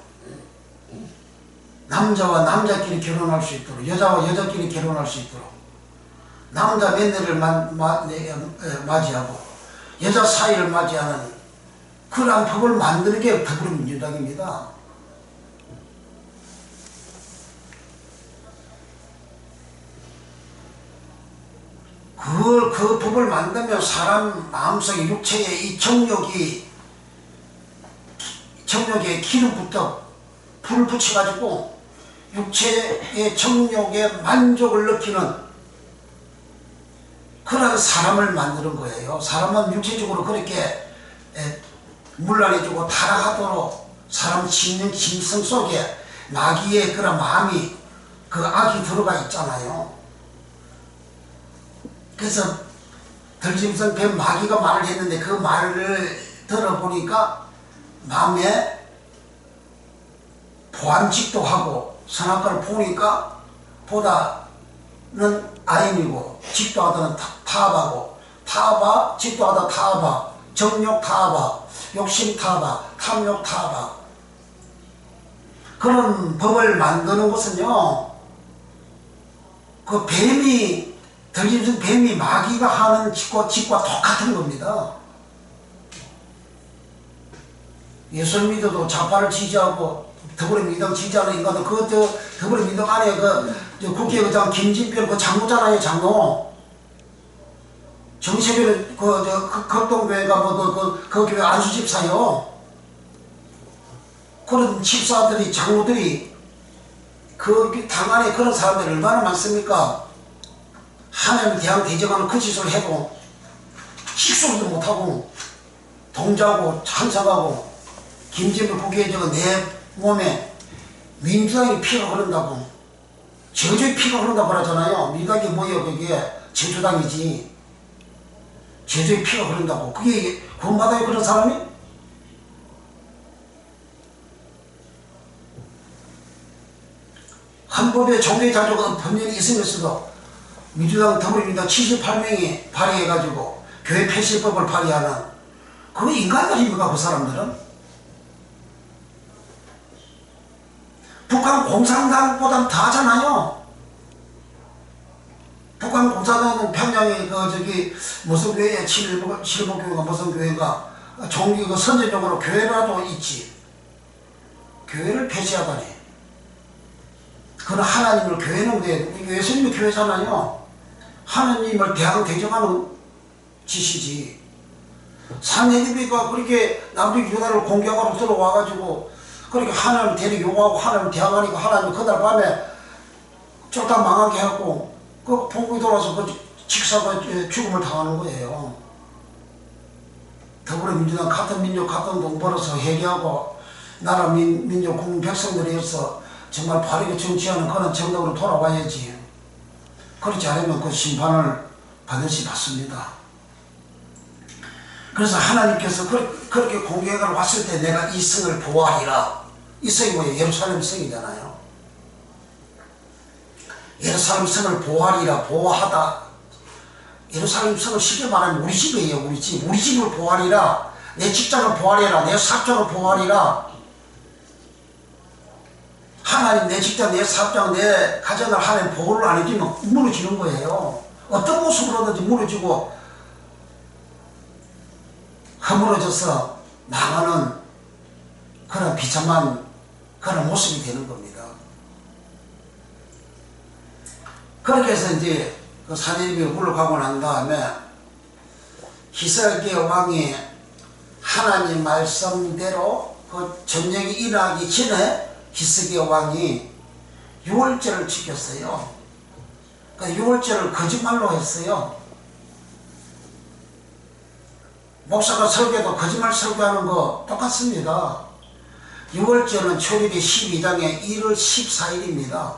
남자와 남자끼리 결혼할 수 있도록, 여자와 여자끼리 결혼할 수 있도록, 남자 며느리를 맞이하고 여자 사이를 맞이하는 그러한 법을 만드는 게 더불어민주당입니다. 그 법을 만들면 사람 마음속에 육체의 이 정욕에 기름부터 불을 붙여가지고 육체의 정욕에 만족을 느끼는 그런 사람을 만드는 거예요. 사람은 육체적으로 그렇게 물란해지고 타락하도록 사람 짓는 짐승 속에 마귀의 그런 마음이, 그 악이 들어가 있잖아요. 그래서 들짐승 뱀 마귀가 말을 했는데 그 말을 들어보니까 마음에 보안직도 하고 선악과를 보니까 보다는 아임이고 직도하다는 타압하고 타압아 직도하다 타압아 정욕 타압아 욕심 타압아 탐욕 타압아. 그런 법을 만드는 것은요, 그 뱀이 들짐승 뱀이 마귀가 하는 짓과 똑같은 겁니다. 예수를 믿어도 좌파를 지지하고 더불어민주당 지지하는 인간들, 그것도 더불어민주당 안에 국회의장 김진표 그 장로잖아요, 장로. 정세균 극동교회가 그 교회 안수집사요. 그런 집사들이, 장로들이 그 당 안에 그런 사람들이 얼마나 많습니까? 하나님을 대적하는 그 짓을 해도 식소리도 못하고 동자하고 찬성하고 김진표 국회의장은 내 몸에 민주당의 피가 흐른다고, 저주의 피가 흐른다고 그러잖아요. 민주당이 뭐예요? 그게 저주당이지. 저주의 피가 흐른다고. 그게 구원받아요, 그런 사람이? 헌법에 종교 자주가 분명히 있으면서도 민주당 더불어민주당 78명이 발의해가지고 교회 폐쇄법을 발의하는 그 인간들입니까, 그 사람들은? 북한 공산당보단 더 하잖아요. 북한 공산당은 평양에 무슨 교회에 칠보교회가 무슨 교회가 종교 선제적으로 교회라도 있지. 교회를 폐쇄하다니. 그건 하나님을, 교회는 왜 예수님이 교회잖아요. 하나님을 대적하는 짓이지. 산헤립이가 그렇게 남쪽 유다를 공격하러 들어와가지고 그렇게 하나님을 대리 요구하고 하나님을 대항하니까 하나님이 그날 밤에 쫄딱 망하게 하고 그 본국에 돌아서 그 직사가 죽음을 당하는 거예요. 더불어민주당 같은 민족 같은 돈 벌어서 회개하고 나라 민족 국민 백성들이어서 정말 바르게 정치하는 그런 정당으로 돌아와야지. 그렇지 않으면 그 심판을 반드시 받습니다. 그래서 하나님께서 그렇게 공격을 왔을 때 내가 이 성을 보호하리라. 이 성이 뭐예요? 예루살렘 성이잖아요. 예루살렘 성을 보호하리라. 보호하다. 예루살렘 성을 쉽게 말하면 우리 집이에요. 우리 집. 우리 집을 보호하리라. 내 직장을 보호하리라. 내 사업장을 보호하리라. 하나님 내 직장, 내 사업장, 내 가정을 하나님 보호를 안 해주면 무너지는 거예요. 어떤 모습으로든지 무너지고 허물어져서 망하는 그런 비참한 그런 모습이 되는 겁니다. 그렇게 해서 이제 그 사내립이 물러가고 난 다음에 히스기야 왕이 하나님 말씀대로 그 전쟁이 일어나기 전에 히스기야 왕이 유월절을 지켰어요. 그 유월절을 거짓말로 했어요. 목사가 설교도 거짓말 설교하는 거 똑같습니다. 유월절은 출애굽기 12장에 1월 14일입니다.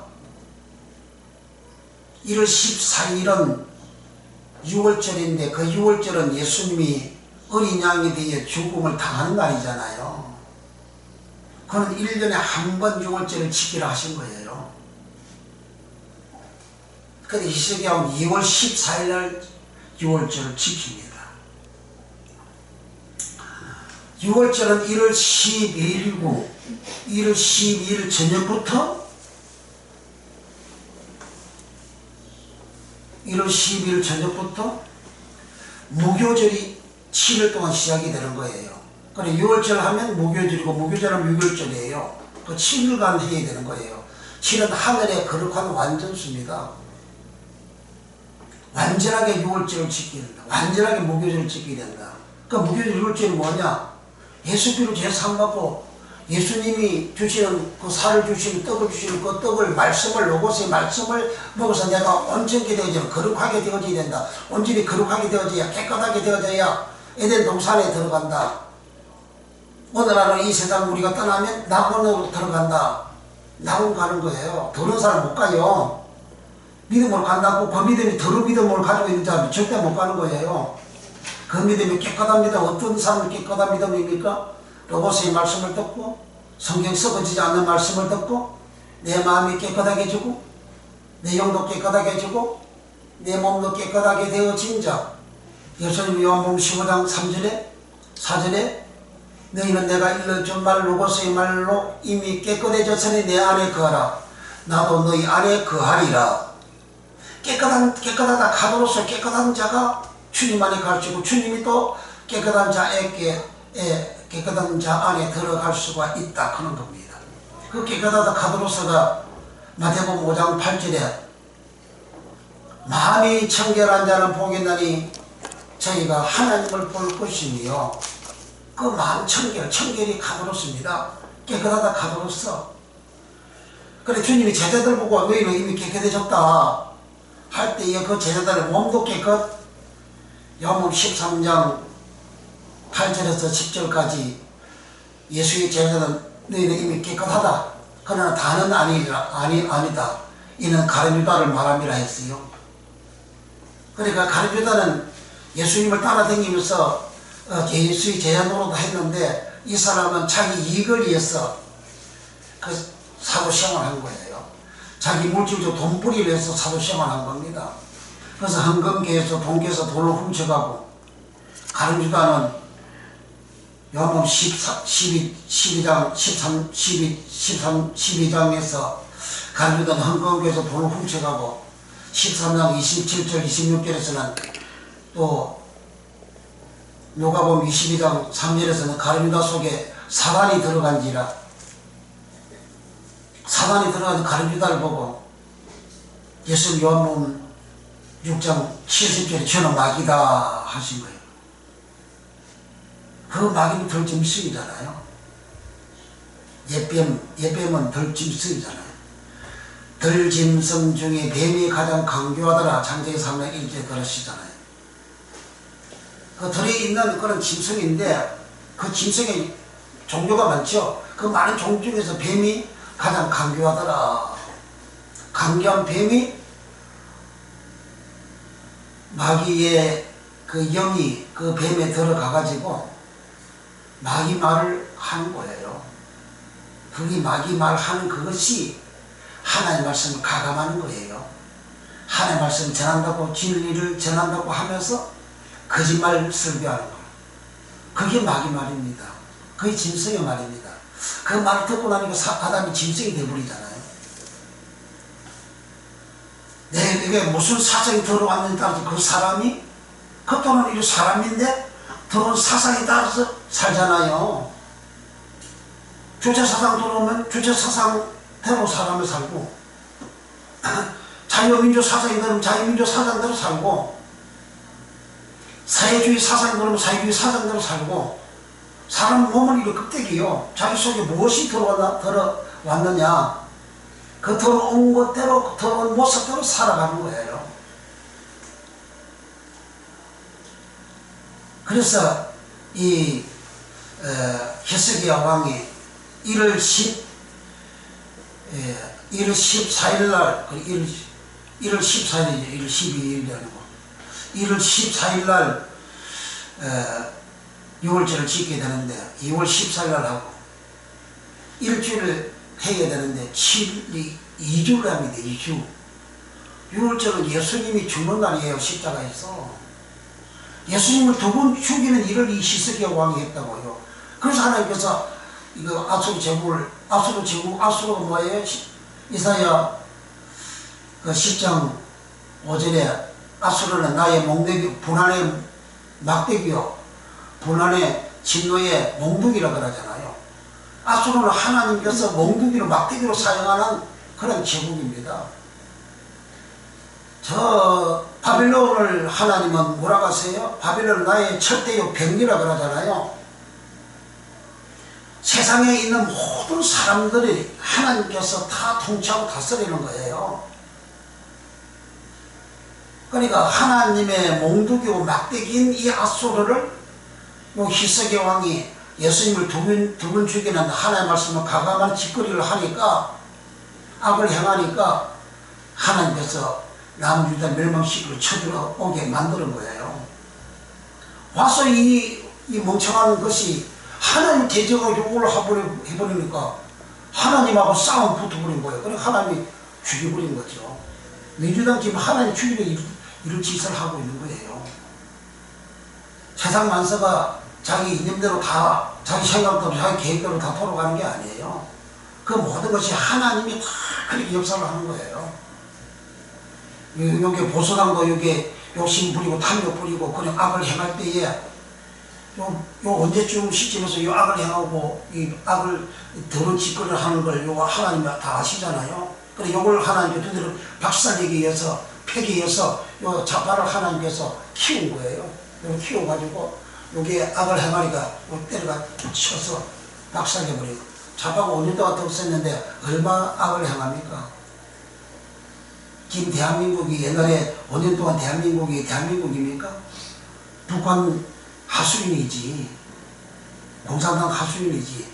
1월 14일은 유월절인데 그 유월절은 예수님이 어린 양이 되어 죽음을 당하는 날이잖아요. 그는 1년에 한 번 유월절을 지키라 하신 거예요. 근데 히스기야 왕은 2월 14일 날 유월절을 지킵니다. 유월절은 1월 12일이고 1월 12일 저녁부터 1월 12일 저녁부터 무교절이 7일 동안 시작이 되는 거예요. 그래 6월절 하면 무교절이고 무교절 하면 6월절이에요. 그 7일간 해야 되는 거예요. 7은 하늘의 거룩한 완전수입니다. 완전하게 6월절을 지켜야 된다. 완전하게 무교절을 지켜야 된다. 그 무교절 6월절이 뭐냐? 예수비로 제사함받고 예수님이 주시는 그 살을 주시는 떡을 주시는 그 떡을 말씀을 로고스의 말씀을 먹어서 내가 온전히 되어져야 거룩하게 되어져야 된다. 온전히 거룩하게 되어져야 깨끗하게 되어져야 에덴 동산에 들어간다. 오늘 하루 이 세상 우리가 떠나면 낙원으로 들어간다. 낙원 가는 거예요. 더러운 사람 못 가요. 믿음으로 간다고 그 믿음이 더러운 믿음을 가지고 있는 사람이 절대 못 가는 거예요. 그 믿음이 깨끗합니다. 어떤 사람이 깨끗한 믿음입니까? 로고스의 말씀을 듣고 성경 썩어지지 않는 말씀을 듣고 내 마음이 깨끗하게 해주고 내 영도 깨끗하게 해주고 내 몸도 깨끗하게 되어진 자. 예수님 요한복음 15장 3절에 4절에 너희는 내가 일러준 말 로고스의 말로 이미 깨끗해졌으니 내 안에 거하라. 나도 너희 안에 거하리라. 깨끗하다 가도로서 깨끗한 자가 주님 안에 가르치고 주님이 또 깨끗한 자에게 깨끗한 자 안에 들어갈 수가 있다 그런 겁니다. 그 깨끗하다 가도로서가 마태복음 5장 8절에 마음이 청결한 자는 복이나니 저희가 하나님을 볼 것이며 그 마음 청결이 가도로서입니다. 깨끗하다 가도로서. 그래 주님이 제자들 보고 너희는 이미 깨끗해졌다 할 때에 그 제자들의 몸도 깨끗. 요한복음 13장 8절에서 10절까지 예수의 제자는 너희는 이미 깨끗하다. 그러나 다는 아니다. 이는 가룟유다를 말함이라 했어요. 그러니까 가룟유다는 예수님을 따라다니면서 예수의 제자 노릇도 했는데 이 사람은 자기 이익을 위해서 그 사도시행을 한 거예요. 자기 물질적 돈벌이를 위해서 사도시행을 한 겁니다. 그래서 헌금계에서 돈께서 돈을 훔쳐가고 가룟유다는 요한복음 12장에서 가룟유다는 헌금계에서 돈을 훔쳐가고 13장 27절 26절에서는 또 누가복음 22장 3절에서는 가룟유다 속에 사단이 들어간지라 사단이 들어간 가룟유다를 보고 예수님 요한복음 6장 70절에 저는 마귀다 하신 거예요. 그 마귀는 덜짐 쓰이잖아요. 예뱀은 덜짐 쓰이잖아요. 덜짐승 중에 뱀이 가장 강교하더라. 창세기 3장 1절 그러시잖아요. 그 덜에 있는 그런 짐승인데 그 짐승의 종류가 많죠. 그 많은 종류 중에서 뱀이 가장 강교하더라. 강교한 뱀이 마귀의 그 영이 그 뱀에 들어가가지고 마귀 말을 하는 거예요. 그게 마귀 말하는 그것이 하나님의 말씀을 가감하는 거예요. 하나님의 말씀을 전한다고 진리를 전한다고 하면서 거짓말 설교하는 거. 그게 마귀 말입니다. 그게 짐승의 말입니다. 그 말을 듣고 나니까 아담이 짐승이 되어버리잖아요. 내게 무슨 사상이 들어왔는지 따라서 그 사람이 그 또는 이 사람인데 들어온 사상에 따라서 살잖아요. 주체 사상 들어오면 주체 사상대로 사람을 살고 자유민주 사상이 들어오면 자유민주 사상대로 살고 사회주의 사상이 들어오면 사회주의 사상대로 살고 사람 몸은 이렇게 껍데기요. 자기 속에 무엇이 들어왔느냐 그 들어온 것대로 들어온 모습대로 살아가는 거예요. 그래서 이 히스기야 왕이 1월 14일날 1월 14일이죠. 1월 12일이 아니고 1월 14일날 6월절을 지게 되는데 2월 14일날 하고 일주일을 해야 되는데 2주를 합니다. 2주. 6월절은 예수님이 죽는 날이에요. 십자가에서. 예수님을 두 번 죽이는 일을 이 히스기야 왕이 했다고요. 그래서 하나님께서 이거 아수르 제국 뭐예요? 이사야 그 10장 5절에 아수르는 나의 몽둥이 분한의 막대기요 분한의 진노의 몽둥이라 그러잖아요. 아수르는 하나님께서 몽둥이로 막대기로 사용하는 그런 제국입니다. 저 바빌론을 하나님은 뭐라고 하세요? 바빌론은 나의 철대요 병리라 그러잖아요. 세상에 있는 모든 사람들이 하나님께서 다 통치하고 다스리는 거예요. 그러니까 하나님의 몽둥이고 막대기인 이 아수르를 히스기야 왕이 예수님을 두 번 죽이는 하나님의 말씀을 가감한 짓거리를 하니까 악을 행하니까 하나님께서 남유다 멸망시키고 쳐들어오게 만드는 거예요. 와서 이 멍청한 것이 하나님 대적하고 욕을 해버리니까 하나님하고 싸움 붙어버린 거예요. 그러니까 하나님이 죽여버린 거죠. 민주당 지금 하나님 죽이는 이런 짓을 하고 있는 거예요. 세상 만사가 자기 이념대로 다 자기 생각대로 자기 계획대로 다 돌아가는 게 아니에요. 그 모든 것이 하나님이 다 그렇게 역사를 하는 거예요. 여기 보수당도 여기 욕심 부리고 탐욕 부리고 그런 악을 행할 때에 요 언제쯤 시점에서 요 악을 행하고 이 악을 더러운 짓거리를 하는 걸 요거 하나님이 다 아시잖아요. 그래 요걸 하나님께 두드려 박살내기 위해서 패기 위해서 요 자파를 하나님께서 키운 거예요. 요 키워가지고 여기에 악을 행하니까 요 때려가 쳐서 박살내버리고 자파가 5년 동안 더 썼는데 얼마 악을 행합니까? 지금 대한민국이 옛날에 5년 동안 대한민국입니까? 북한 하수인이지. 공산당 하수인이지.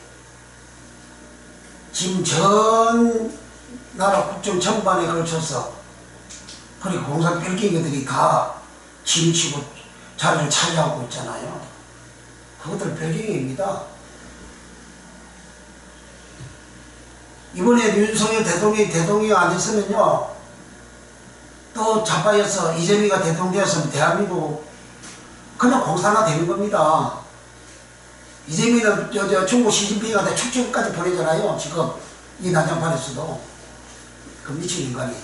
지금 전 나라 국정 전반에 걸쳐서 그리고 공산 뺄갱이들이 다 침치고 자리를 차지하고 있잖아요. 그것들 뺄갱이입니다. 이번에 윤석열 대통령이 안 했으면요 또 좌파에서 이재명이가 대통령 되었으면 대한민국 그냥 공산화 되는 겁니다. 이재명이는 중국 시진핑한테 축전까지 보내잖아요. 지금 이 난장판에서도 그 미친 인간이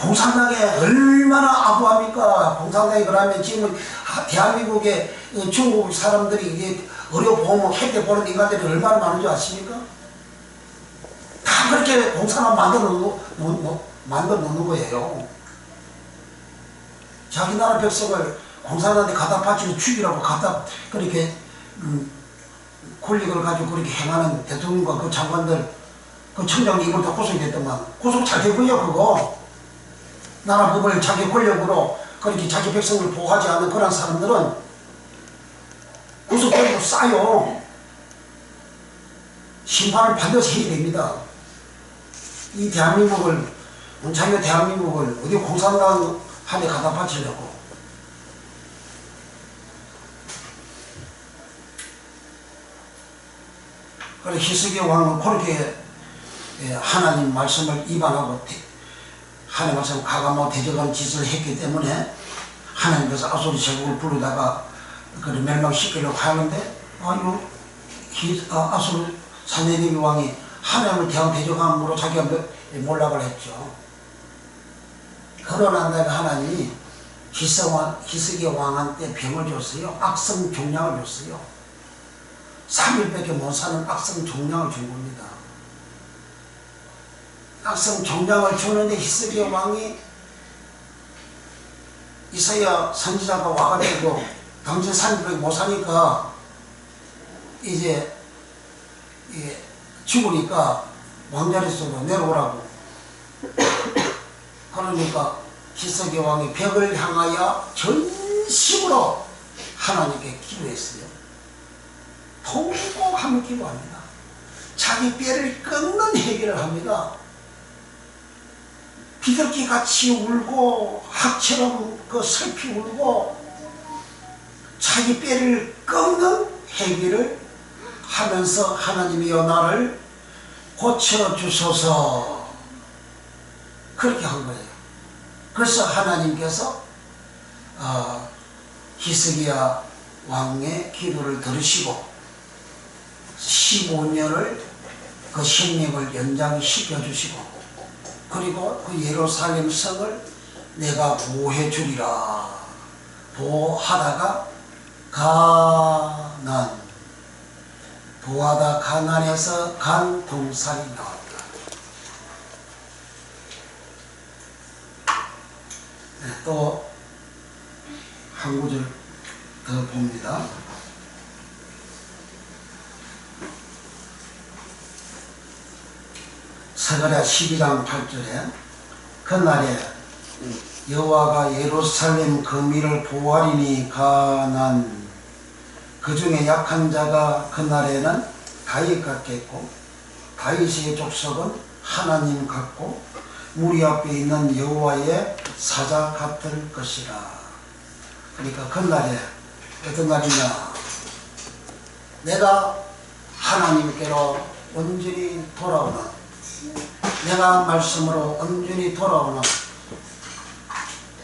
공산당에 얼마나 아부합니까? 공산당이 그러면 지금 대한민국의 중국 사람들이 의료보험 혜택 보는 인간들이 얼마나 많은 줄 아십니까? 다 그렇게 공산화 만들어 놓는 거예요. 자기 나라 백성을 공산화한테 갖다 바치고 죽이라고 갖다 그렇게 권력을 가지고 그렇게 행하는 대통령과 그 장관들 그 청장이 이걸 다 고소이 됐더만 고소 잘 되고요. 그거 나라 법을 자기 권력으로 그렇게 자기 백성을 보호하지 않는 그런 사람들은 구속되고 싸요. 심판을 반드시 해야 됩니다. 이 대한민국을 자기가 대한민국을 어디 공산당 한 대 갖다 바치려고. 그래서 히스기야 왕은 그렇게 하나님 말씀을 위반하고 하나님 말씀 가감하고 대적하는 짓을 했기 때문에 하나님께서 아수르 제국을 부르다가 그를 멸망시키려고 하는데 아수르 사네립 왕이 하나님을 대적함으로 자기가 몰락을 했죠. 그러나 하나님이 히스기야 왕한테 병을 줬어요. 악성 종양을 줬어요. 3일밖에 못 사는 악성 종양을 준 겁니다. 악성 종양을 주는데 히스기야 왕이 이사야 선지자가 와가지고 당신 3일밖에 못 사니까 이제 죽으니까 왕자리에서 내려오라고. 그러니까 히스기야 왕이 벽을 향하여 전심으로 하나님께 기도했어요. 통곡하며 기도합니다. 자기 뼈를 끊는 해결을 합니다. 비둘기같이 울고 학처럼 슬피 울고 자기 뼈를 끊는 해결을 하면서 하나님이여 나를 고쳐주소서 그렇게 한 거예요. 그래서 하나님께서 히스기야 왕의 기도를 들으시고 15년을 그 생명을 연장시켜 주시고 그리고 그 예루살렘 성을 내가 보호해 주리라. 보호하다가 보호하다 가난에서 간동살이 나왔다. 네, 또 한 구절 더 봅니다. 스가랴 12장 8절에 그날에 여호와가 예루살렘 거미를 보호하리니 가난 그 중에 약한 자가 그날에는 다윗 같겠고 다윗의 족속은 하나님 같고 무리 앞에 있는 여호와의 사자 같을 것이라. 그러니까 그날에 어떤 날이냐, 내가 하나님께로 온전히 돌아오는, 내가 말씀으로 온전히 돌아오는,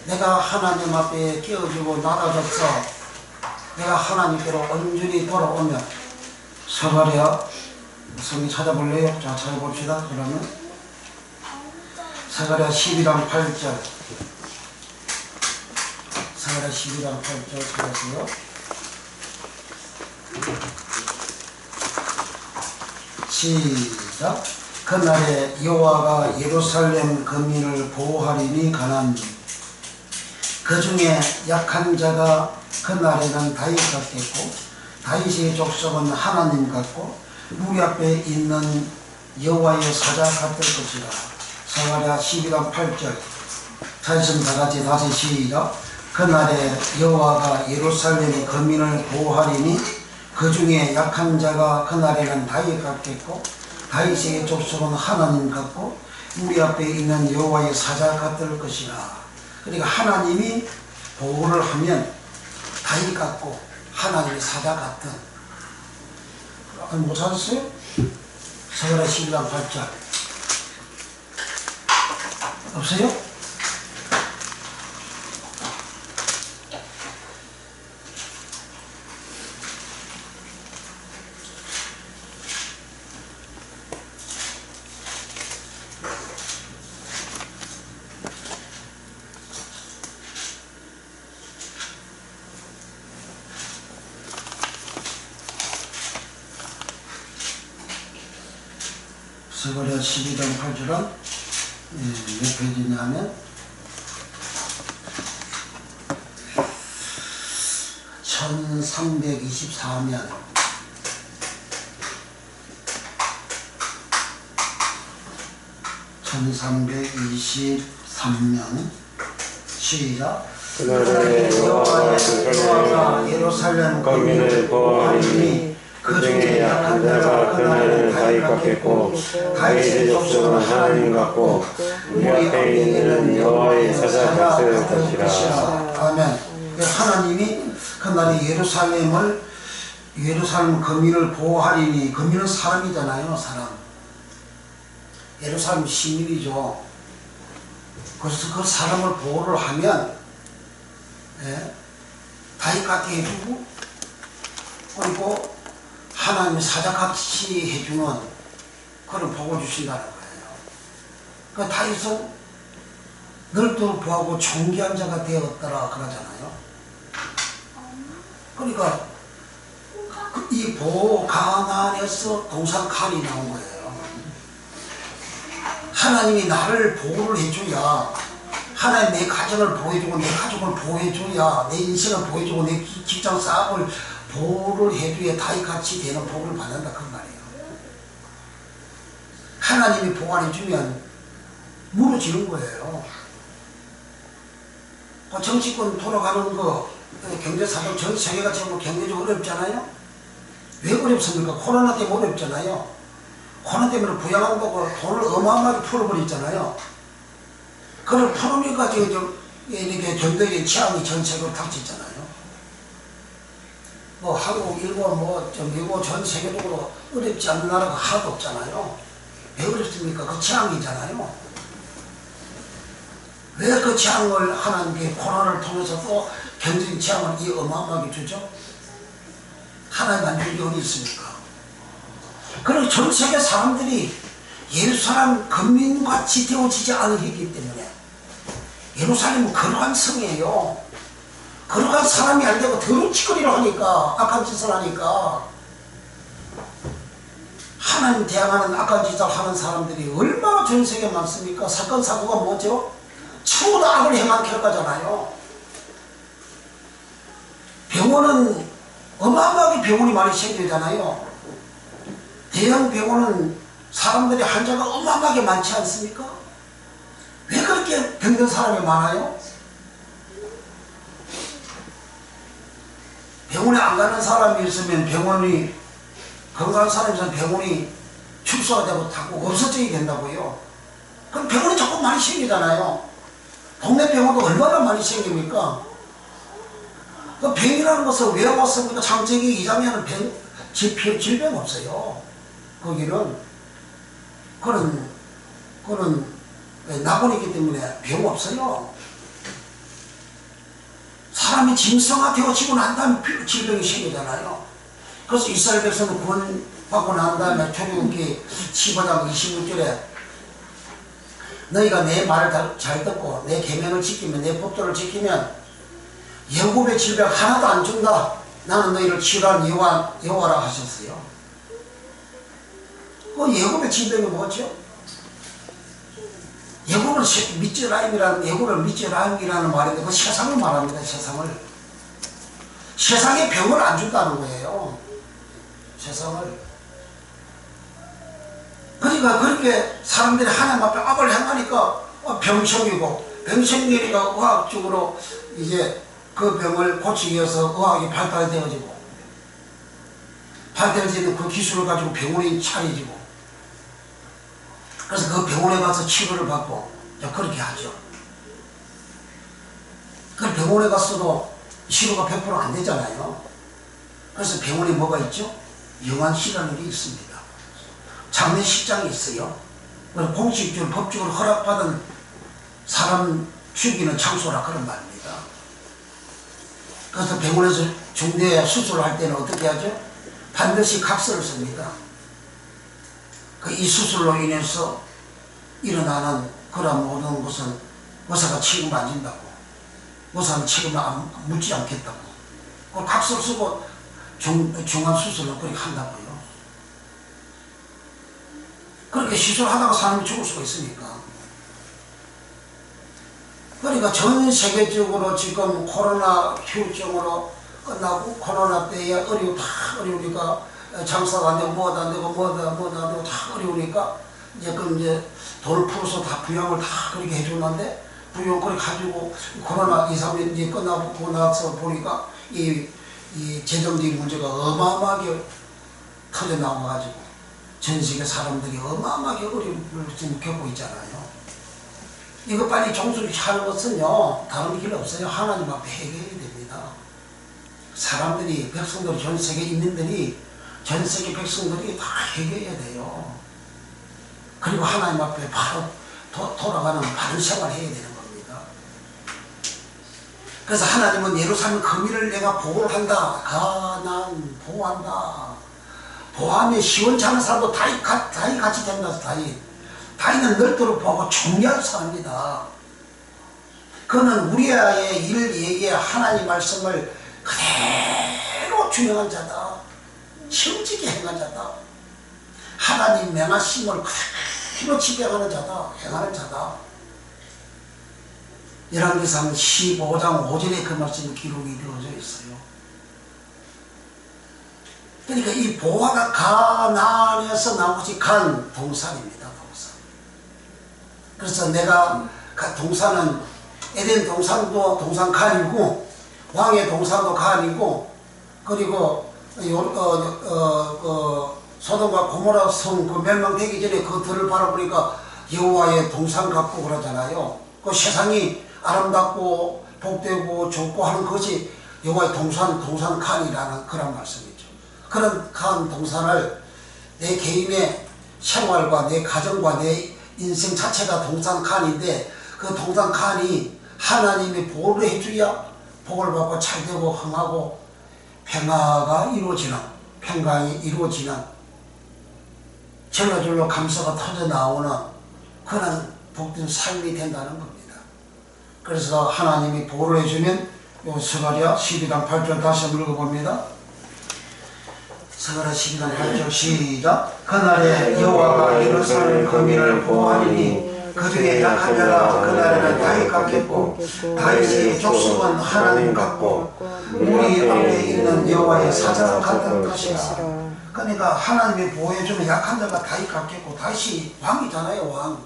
내가 하나님 앞에 깨어지고 낮아져서 내가 하나님께로 온전히 돌아오면, 스가랴 성경 찾아볼래요? 자, 찾아봅시다. 그러면 스가랴 12장 8절, 스가랴 12장 8절 찾았어요. 시작. 그날에 여호와가 예루살렘 거민을 보호하리니 가난 그 중에 약한 자가 그날에는 다윗 같겠고 다윗의 족속은 하나님 같고 무리 앞에 있는 여호와의 사자 같을 것이라. 스가랴 12장 8절 찾으시면 다같이 다시 시작. 그날에 여호와가 예루살렘의 거민을 보호하리니 그 중에 약한 자가 그날에는 다윗 같겠고 다윗의 족속은 하나님 같고 우리 앞에 있는 여호와의 사자 같을 것이라. 그러니까 하나님이 보호를 하면 다윗 같고 하나님의 사자 같은. 못 찾았어요? 스가랴 12장 8절 없어요? 스가랴 12장 8절은 몇 페이지냐면 1324면 1323면 시작. 그날에 여호와가 예루살렘 거민을 보호하리니 그 중에 약한 자가 그날에는 다윗 같겠고 다윗의 족속은 하나님 같고 우리 앞에 있는 여호와의 사자 같을 것이라. 아멘. 하나님이 그날에 예루살렘 거민을 보호하리니, 거민은 사람이잖아요. 사람. 예루살렘 시민이죠. 그래서 그 사람을 보호를 하면 다윗 같게 해주고, 그리고 하나님의 사자같이 해주는 그런 복을 주신다는 거예요. 그 다윗은 널도록 보하고 존귀한 자가 되었더라 그러잖아요. 그러니까 이 보호 가난에서 동산 칼이 나온 거예요. 하나님이 나를 보호를 해줘야, 하나님 내 가정을 보호해주고 내 가족을 보호해줘야, 내 인생을 보호해주고 내 직장 사업을 보호를 해줘야 다윗같이 되는 복을 받는다 그 말이에요. 하나님이 보호 안 해주면 무너지는 거예요. 정치권 돌아가는 거, 경제사정 전 세계가 지금 경제적으로 어렵잖아요. 왜 어렵습니까? 코로나 때문에 어렵잖아요. 코로나 때문에 부양한다고 돈을 어마어마하게 풀어버렸잖아요. 그걸 풀으니까 지금 이렇게 전도의 취향이 전 세계로 닥쳤잖아요. 뭐 한국, 일본, 미국 전 세계적으로 어렵지 않은 나라가 하나도 없잖아요. 왜 어렵습니까? 그 취향이잖아요. 왜 그 취향을 하나님께 코로나를 통해서 또 경제적인 취향을 이 어마어마하게 주죠? 하나님 안 주는 게 어디 있습니까? 그리고 전 세계 사람들이 예루살렘 거민같이 되어지지 않기 때문에, 예루살렘은 거룩한 성이에요. 거룩한 사람이 안 되고 더러운 짓거리를 하니까, 악한 짓을 하니까, 하나님 대항하는 악한 짓을 하는 사람들이 얼마나 전 세계에 많습니까? 사건 사고가 뭐죠? 전부 다 악을 행한 결과잖아요. 병원은 어마어마하게 병원이 많이 생기잖아요. 대형 병원은 사람들이 환자가 어마어마하게 많지 않습니까? 왜 그렇게 병든 사람이 많아요? 병원에 안 가는 사람이 있으면 병원이, 건강한 사람이 있으면 병원이 축소가 되고 자꾸 없어지게 된다고요. 그럼 병원이 자꾸 많이 생기잖아요. 동네 병원도 얼마나 많이 생깁니까? 그 병이라는 것을 왜 왔습니까? 창세기 2장에는 질병 없어요. 거기는 그런 낙원이기 때문에 병 없어요. 사람이 짐승화 되어지고 난 다음에 질병이 생기잖아요. 그래서 이스라엘 백성은 구원 받고 난 다음에 출애굽기 15장 26절에 너희가 내 말을 잘 듣고 내 계명을 지키면, 내 법도를 지키면 애굽의 질병 하나도 안 준다. 나는 너희를 치유한 여호와라 하셨어요. 그 애굽의 질병이 뭐죠? 애굽을 미츠라임이라는 말인데 그 세상을 말합니다. 세상에 병을 안 준다는 거예요. 세상을. 그러니까 그렇게 사람들이 하나님 앞에 악을 행하니까 병생이니까 의학적으로 이제 그 병을 고치기 위해서 의학이 발달되어지고, 발달되는 그 기술을 가지고 병원이 차려지고, 그래서 그 병원에 가서 치료를 받고 그렇게 하죠. 그 병원에 갔어도 치료가 100% 안 되잖아요. 그래서 병원에 뭐가 있죠? 영안실이라는 게 있습니다. 장례식장이 있어요. 공식적으로 법적으로 허락받은 사람 죽이는 장소라 그런 말입니다. 그래서 병원에서 중대 수술을 할 때는 어떻게 하죠? 반드시 각서를 씁니다. 이 수술로 인해서 일어나는 그런 모든 것은 의사가 책임 안 진다고, 의사는 책임을 묻지 않겠다고, 그 각서를 쓰고 중간 수술을 그렇게 한다고요. 그렇게 시술하다가 사람이 죽을 수가 있으니까. 그러니까 전 세계적으로 지금 코로나 휴증으로 끝나고, 코로나 때에 어려우니까 장사가 안 되고 뭐도 안 되고 다 어려우니까 이제 돈을 풀어서 다 부양을 다 그렇게 해주는데, 부양 그렇게 가지고 코로나 2, 3년 이제 끝나고 나서 보니까 이 재정적인 문제가 어마어마하게 터져 나와가지고 전 세계 사람들이 어마어마하게 어려움을 지금 겪고 있잖아요. 이거 빨리 종술하는 것은요, 다른 길 없어요. 하나님 앞에 해결해야 됩니다. 사람들이, 백성들, 전 세계 인민들이, 전 세계 백성들이 다 해결해야 돼요. 그리고 하나님 앞에 바로 돌아가는 바른 생활을 해야 되는 겁니다. 그래서 하나님은 예루살렘 거민을 내가 보호를 한다. 난 보호한다. 보호하면 시원찮은 사람도 다이 같이 된다. 다이는 넓도록 보호하고 중요한 사람입니다. 그는 우리아의 일을 얘기해 하나님 말씀을 그대로 준행한 자다. 실직이 행한 자다. 하나님 명하심을 그대로 지배하는 자다. 행하는 자다. 열왕기상 15장 5절에 그 말씀이 기록이 되어져 있어요. 그러니까 이 보화가 가나안에서 나온 것이 간 동산입니다. 동산. 그래서 내가 동산은 에덴 동산도 동산 간이고 왕의 동산도 간이고 그리고 소돔과 고모라 성 그 멸망되기 전에 그 들을 바라보니까 여호와의 동산 같고 그러잖아요. 그 세상이 아름답고 복되고 좋고 하는 것이 여호와의 동산 칸이라는 그런 말씀이죠. 그런 칸 동산을 내 개인의 생활과 내 가정과 내 인생 자체가 동산 칸인데 그 동산 칸이 하나님이 보호를 해줘야 복을 받고 잘되고 흥하고 평화가 이루어지는 평강이 이루어지는 절로절로 감사가 터져 나오는 그런 복된 삶이 된다는 겁니다. 그래서 하나님이 보호를 해주면 요 스가랴 12장 8절 다시 한번 읽어봅니다. 스가랴 12장 8절 시작. 그날에 여호와가 예루살렘 거민을 보호하리니 그 중에 약한 자가 그날에는 다윗 같겠고 다윗의 족속은 하나님 같고 우리 앞에 있는 여호와의 사자 같은 것이라. 그러니까 하나님이 보호해주면 약한 자가 다윗 같겠고 다윗이 왕이잖아요. 왕.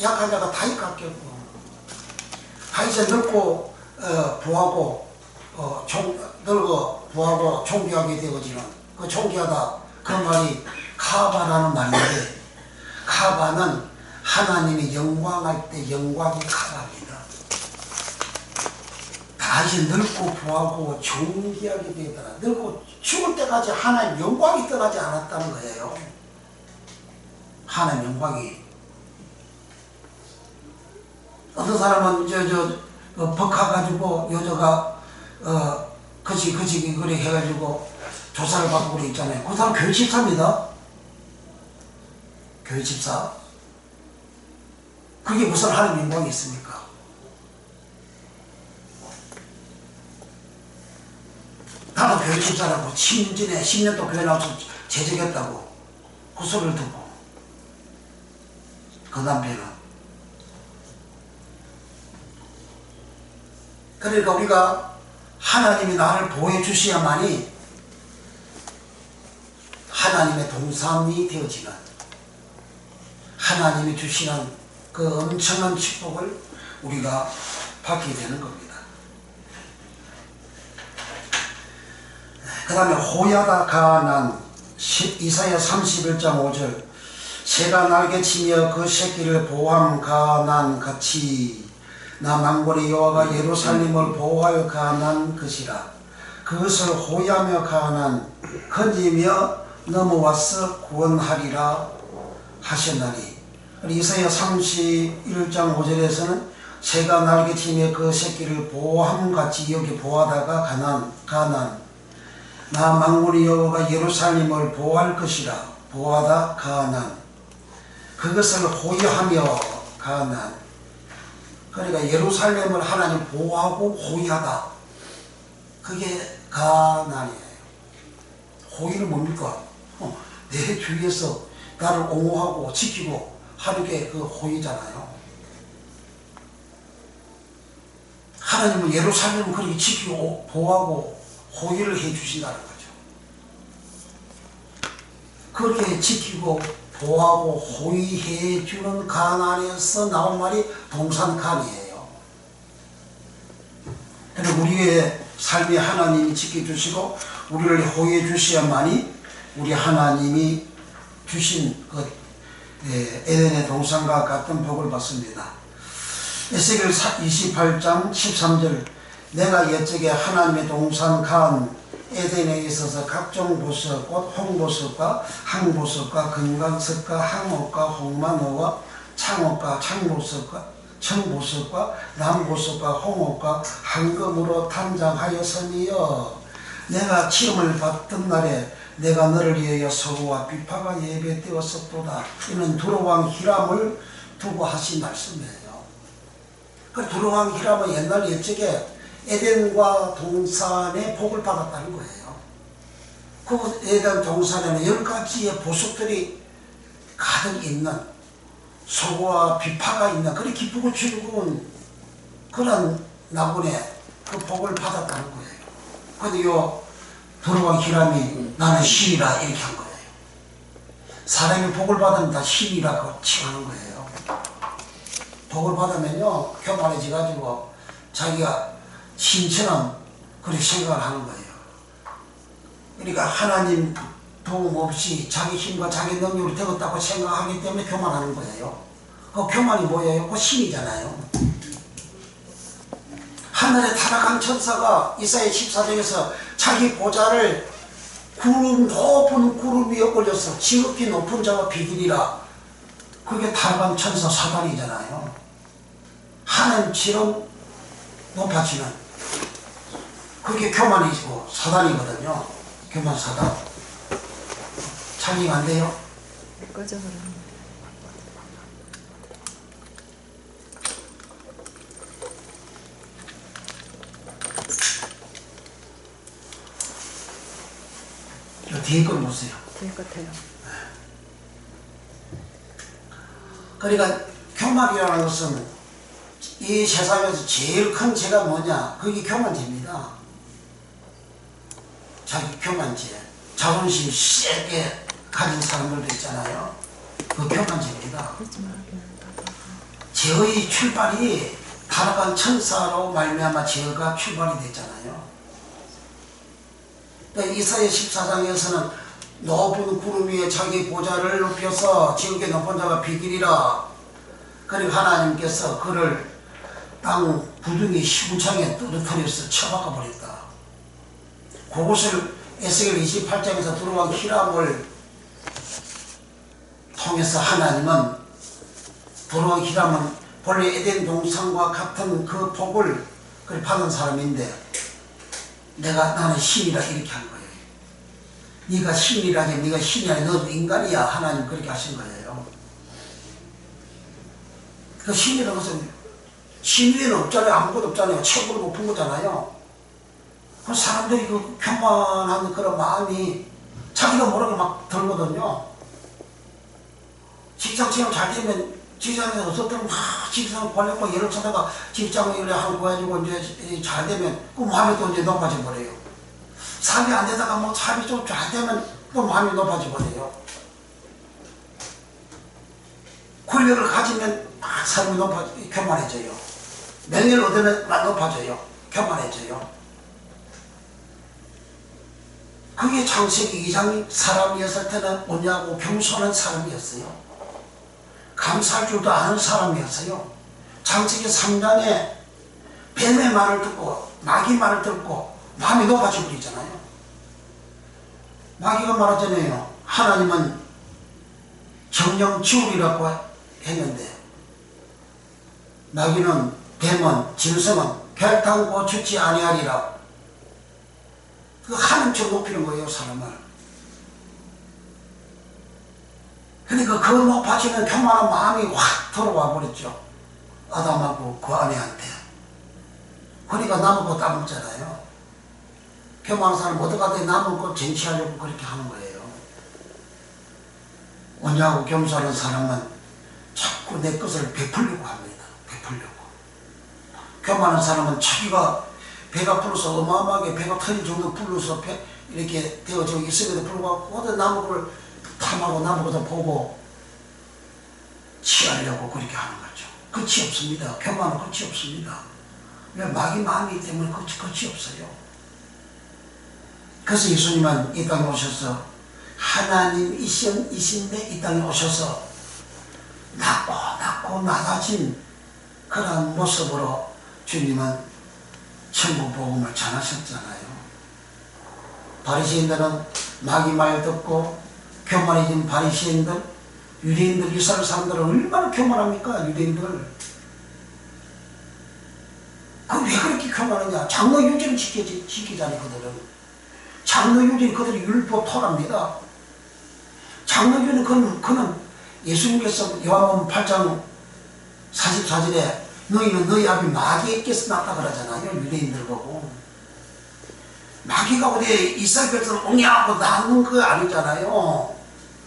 약한 자가 다윗 같겠고 다윗은 늙고 부하고 늙어 부하고 총기하게 되어지는 그 총기하다 그 말이 카바라는 말인데 카바는 하나님이 영광할 때 영광이 카바입니다. 다시 늙고 부하고 존귀하게 되더라. 늙고 죽을 때까지 하나님 영광이 떠나지 않았다는 거예요. 하나님 영광이. 어떤 사람은 벅하가지고 여자가 그치 그래 해가지고 조사를 받고 그래 있잖아요. 그 사람 교회 집사입니다. 교회 집사. 그게 무슨 하나님 영광이 있습니까? 나도 교회 집사라고 10년 전에 10년 또 교회 나와서 재직했다고 그 소리를 듣고 그 남편은 그러니까 우리가 하나님이 나를 보호해 주셔야만이 하나님의 동산이 되어지는 하나님이 주시는 그 엄청난 축복을 우리가 받게 되는 겁니다. 그 다음에 호야가 가난 이사야 31장 5절 새가 날개치며 그 새끼를 보호함 가난 같이 나 만군의 여호와가 예루살렘을 보호할 가난 것이라. 그것을 호야며 가난 건지며 넘어와서 구원하리라 하셨나니. 이사야 31장 5절에서는 새가 날개치며 그 새끼를 보호함 같이 여기 보호하다가 가난 나 만군의 여호와가 예루살렘을 보호할 것이라. 보호하다 가난 그것을 호위하며 가난. 그러니까 예루살렘을 하나님 보호하고 호위하다. 그게 가난이에요. 호위는 뭡니까? 내 주위에서 나를 옹호하고 지키고 하는 게 그 호위잖아요. 하나님은 예루살렘을 그렇게 지키고 보호하고 호위를 해 주신다는 거죠. 그렇게 지키고 보호하고 호위해 주는 가나안에서 나온 말이 동산간이에요. 그래서 우리의 삶에 하나님이 지켜주시고 우리를 호위해 주셔야만이 우리 하나님이 주신 그 에덴의 동산과 같은 복을 받습니다. 에스겔 28장 13절 내가 옛적에 하나님의 동산 간 에덴에 있어서 각종 보석 곧 홍보석과 항보석과 금강석과 항옥과 홍마노와 창옥과 청보석과 남보석과 홍옥과 황금으로 단장하였으니여 내가 시험을 받던 날에 내가 너를 위하여 서구와 비파가 예배되었었도다. 이는 두로왕 히람을 두고 하신 말씀이에요. 그 두로왕 히람은 옛날 옛적에 에덴과 동산의 복을 받았다는 거예요. 그 에덴 동산에는 10가지의 보석들이 가득 있는 소고와 비파가 있는 그리 기쁘고 즐거운 그런 나군의 그 복을 받았다는 거예요. 근데 요 두로왕 히람이 나는 신이라 이렇게 한 거예요. 사람이 복을 받으면 다 신이라고 칭하는 거예요. 복을 받으면요 교만해져가지고 자기가 신처럼 그렇게 생각을 하는 거예요. 그러니까 하나님 도움 없이 자기 힘과 자기 능력으로 되었다고 생각하기 때문에 교만하는 거예요. 그 교만이 뭐예요? 그 신이잖아요. 하늘에 타락한 천사가 이사야 14장에서 자기 보좌를 높은 구름 위에 올려서 지극히 높은 자와 비기리라. 그게 타락한 천사 사단이잖아요. 하늘처럼 높아지는 그게 교만이고 사단이거든요. 교만 사단. 참이가 안 돼요? 꺼져 그러면. 뒤에 걸 보세요. 될 것 같아요. 그러니까 교만이라는 것은 이 세상에서 제일 큰 죄가 뭐냐? 그게 교만죄입니다. 자기 교만죄, 자존심 세게 가진 사람들도 있잖아요. 그 교만죄입니다. 죄의 출발이 타락한 천사로 말미암아 죄가 출발이 됐잖아요. 그러니까 이사야 14장에서는 높은 구름 위에 자기 보좌를 높여서 지극히 높은 자가 비기리라. 그리고 하나님께서 그를 땅 부둥이 시궁창에 떨어뜨려서 쳐박아 버렸다. 그것을 에스겔 28장에서 두로왕 히람을 통해서 하나님은 두로왕 히람은 본래 에덴 동산과 같은 그 복을 받은 사람인데 나는 신이라 이렇게 한 거예요. 네가 신이라니 네가 신이 아니야. 너도 인간이야. 하나님 그렇게 하신 거예요. 그 신이라는 것은 신 위에는 없잖아요. 아무것도 없잖아요. 최고로 높은 거잖아요. 그 사람들이 그 교만한 그런 마음이 자기가 모르게 막 들거든요. 직장생활 잘 되면 직장에서 어떻든 막 직장을 벌렸고 예를 찾다가 직장을 이래 하고 해가지고 이제 잘 되면 그 마음이 또 이제 높아져 버려요. 삶이 안 되다가 뭐 삶이 좀 잘 되면 또 마음이 높아져 버려요. 권력을 가지면 막 삶이 교만해져요. 명예를 얻으면 막 높아져요. 교만해져요. 그게 창세기 2장 사람이었을 때는 온유하고 겸손한 사람이었어요. 감사할 줄도 아는 사람이었어요. 창세기 3장에 뱀의 말을 듣고 마귀 말을 듣고 마음이 높아져 버리잖아요. 마귀가 말하잖아요. 하나님은 정령 지우리라고 했는데 마귀는 뱀은 짐승은 결단코 죽지 아니하리라. 그 하나님처럼 높이는 거예요. 사람을. 그러니까 그 높아지는 교만한 마음이 확 들어와 버렸죠. 아담하고 그 아내한테. 그러니까 남은 거 따먹잖아요. 교만한 사람 어떡하든 남은 거 쟁취하려고 그렇게 하는 거예요. 온유하고 겸손한 사람은 자꾸 내 것을 베풀려고 합니다. 베풀려고. 교만한 사람은 자기가 배가 불러서 어마어마하게 배가 터질 정도 불러서 이렇게 되어져 있음에도 불구하고 어떤 나무를 탐하고 나무보다 보고 취하려고 그렇게 하는 거죠. 끝이 없습니다. 교만은 끝이 없습니다. 왜 마귀 마음이기 때문에 끝이 없어요. 그래서 예수님은 이 땅에 오셔서 하나님이신데 이 땅에 오셔서 낮고 낮아진 그런 모습으로 주님은 천국 복음을 전하셨잖아요. 바리새인들은 마귀 말 듣고 교만해진 바리새인들, 유대인들, 이스라엘 사람들은 얼마나 교만합니까? 유대인들. 왜 그렇게 교만하냐? 장로 유지를 지키자니 그들은. 장로 유지는 그들이 율법 토랍니다. 장로 유지는 그는 예수님께서 요한복음 8장 44절에 너희는 너희 아비 마귀에게서 났다 그러잖아요. 유대인들 보고. 마귀가 우리 이스라엘 백성을 옹야하고 낳는 거 아니잖아요.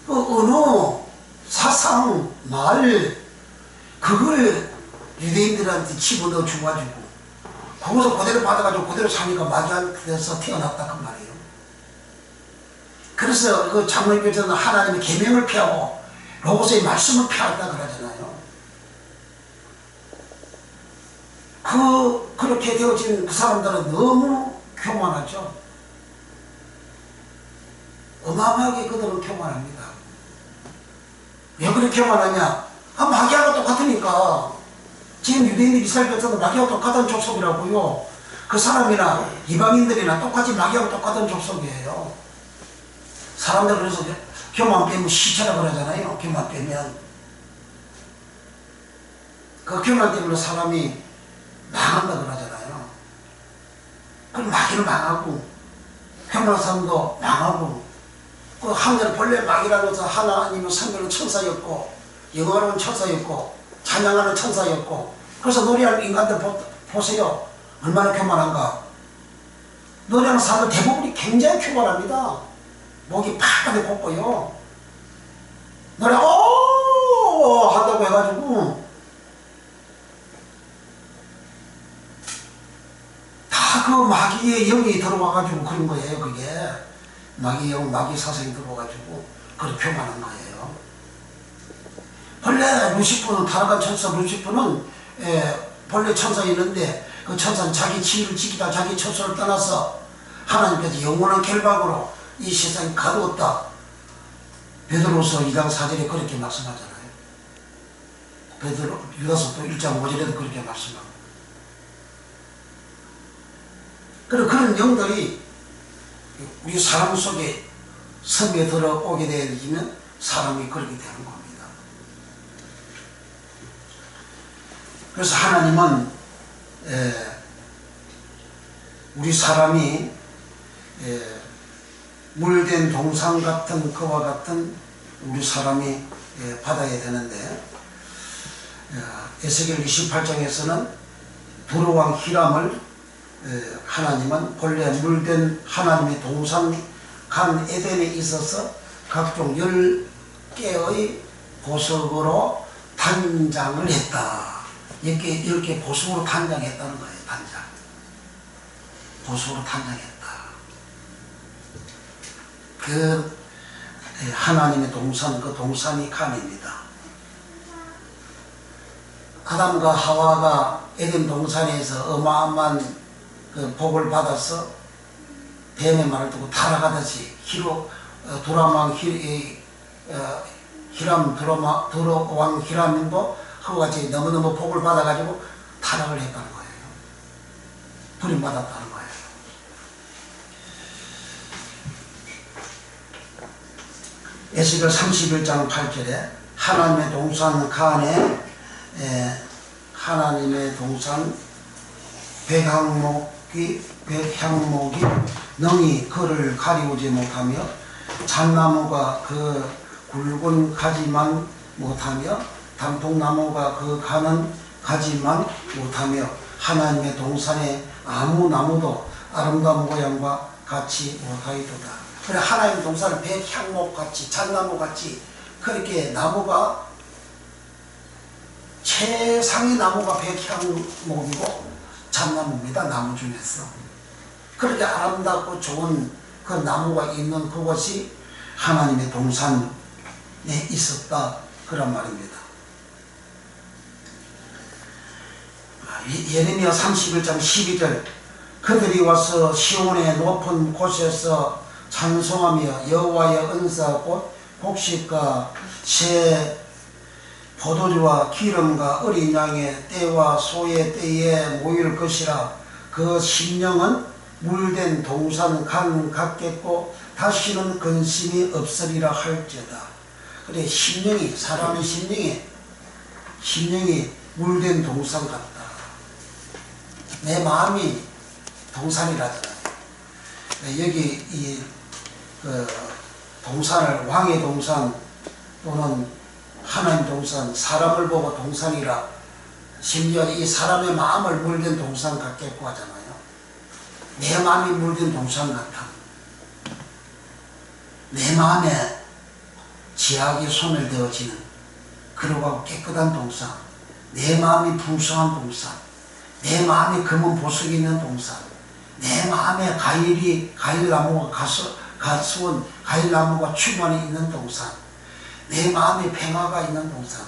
그 언어, 사상, 말, 그걸 유대인들한테 집어넣어 주가지고 그것을 그대로 받아가지고 그대로 사니까 마귀한테서 태어났다 그 말이에요. 그래서 그 장로교회에서는 하나님의 계명을 피하고 로고스의 말씀을 피한다 그러잖아요. 그렇게 되어진 그 사람들은 너무 교만하죠. 어마어마하게 그들은 교만합니다. 왜 그렇게 교만하냐? 마귀하고 똑같으니까. 지금 유대인들 이스라엘 백성은 마귀하고 똑같은 족속이라고요. 그 사람이나 이방인들이나 똑같이 마귀하고 똑같은 족속이에요. 사람들 그래서 교만 빼면 시체라 그러잖아요. 교만 빼면. 그 교만 때문에 사람이 망한다 그러잖아요. 그럼 마귀를 망하고 교만한 사람도 망하고 그 하늘 본래 마귀라는 것은 하나님은 성경은 천사였고 영어로는 천사였고 찬양하는 천사였고 그래서 노래하는 인간들 보세요. 얼마나 교만한가. 노래하는 사람들 대부분이 굉장히 교만합니다. 목이 팍하게 곱고요. 노래 오 한다고 해가지고 다 그 마귀의 영이 들어와가지고 그런 거예요. 그게 마귀의 영, 마귀 사상이 들어와가지고 그렇게 교만한 거예요. 본래 루시퍼는 타락한 천사 루시퍼는 본래 천사였는데 그 천사는 자기 지위를 지키다 자기 처소를 떠나서 하나님께서 영원한 결박으로 이 세상에 가두었다. 베드로서 2장 4절에 그렇게 말씀하잖아요. 유다서 또 1장 5절에도 그렇게 말씀하고. 그리고 그런 영들이 우리 사람 속에 섬에 들어오게 되면 사람이 그렇게 되는 겁니다. 그래서 하나님은 우리 사람이 물된 동상 같은 그와 같은 우리 사람이 받아야 되는데 에스겔 28장에서는 두로왕 히람을 하나님은 본래 물된 하나님의 동상 간 에덴에 있어서 각종 10개의 보석으로 단장을 했다. 이렇게 보석으로 단장했다는 거예요. 단장. 보석으로 단장했다. 그 하나님의 동산, 그 동산이 간입니다. 아담과 하와가 에덴 동산에서 어마어마한 그 복을 받아서 뱀의 말을 듣고 타락하듯이 두로왕 히람도 그와 같이 너무너무 복을 받아가지고 타락을 했다는 거예요. 버림받았다는 거예요. 에스겔 31장 8절에 하나님의 동산 간에 하나님의 동산 백향목이 능히 그를 가리우지 못하며 잣나무가 그 굵은 가지만 못하며 단풍나무가 그 가는 가지만 못하며 하나님의 동산에 아무 나무도 아름다운 모양과 같이 못하이도다. 그래 하나님의 동산은 백향목같이 잣나무같이 그렇게 나무가 최상의 나무가 백향목이고 잣나무입니다. 나무 중에서 그렇게 아름답고 좋은 그 나무가 있는 그곳이 하나님의 동산에 있었다 그런 말입니다. 예레미야 31장 12절 그들이 와서 시온의 높은 곳에서 찬송하며 여호와의 은사 곧 곡식과 새 포도주와 기름과 어린 양의 때와 소의 때에 모일 것이라. 그 심령은 물된 동산 간 같겠고 다시는 근심이 없으리라 할지어다. 그래, 심령이, 사람의 심령이 물된 동산 같다. 내 마음이 동산이라잖아요. 여기 이 동산을 왕의 동산 또는 하나님 동산, 사람을 보고 동산이라, 심지어 이 사람의 마음을 물든 동산 같겠고 하잖아요. 내 마음이 물든 동산 같아. 내 마음에 지하에 손을 대어지는 그러고 깨끗한 동산, 내 마음이 풍성한 동산, 내 마음에 검은 보석이 있는 동산, 내 마음에 과일나무가 가수원 과일나무가 충만히 있는 동산, 내 마음에 평화가 있는 동산,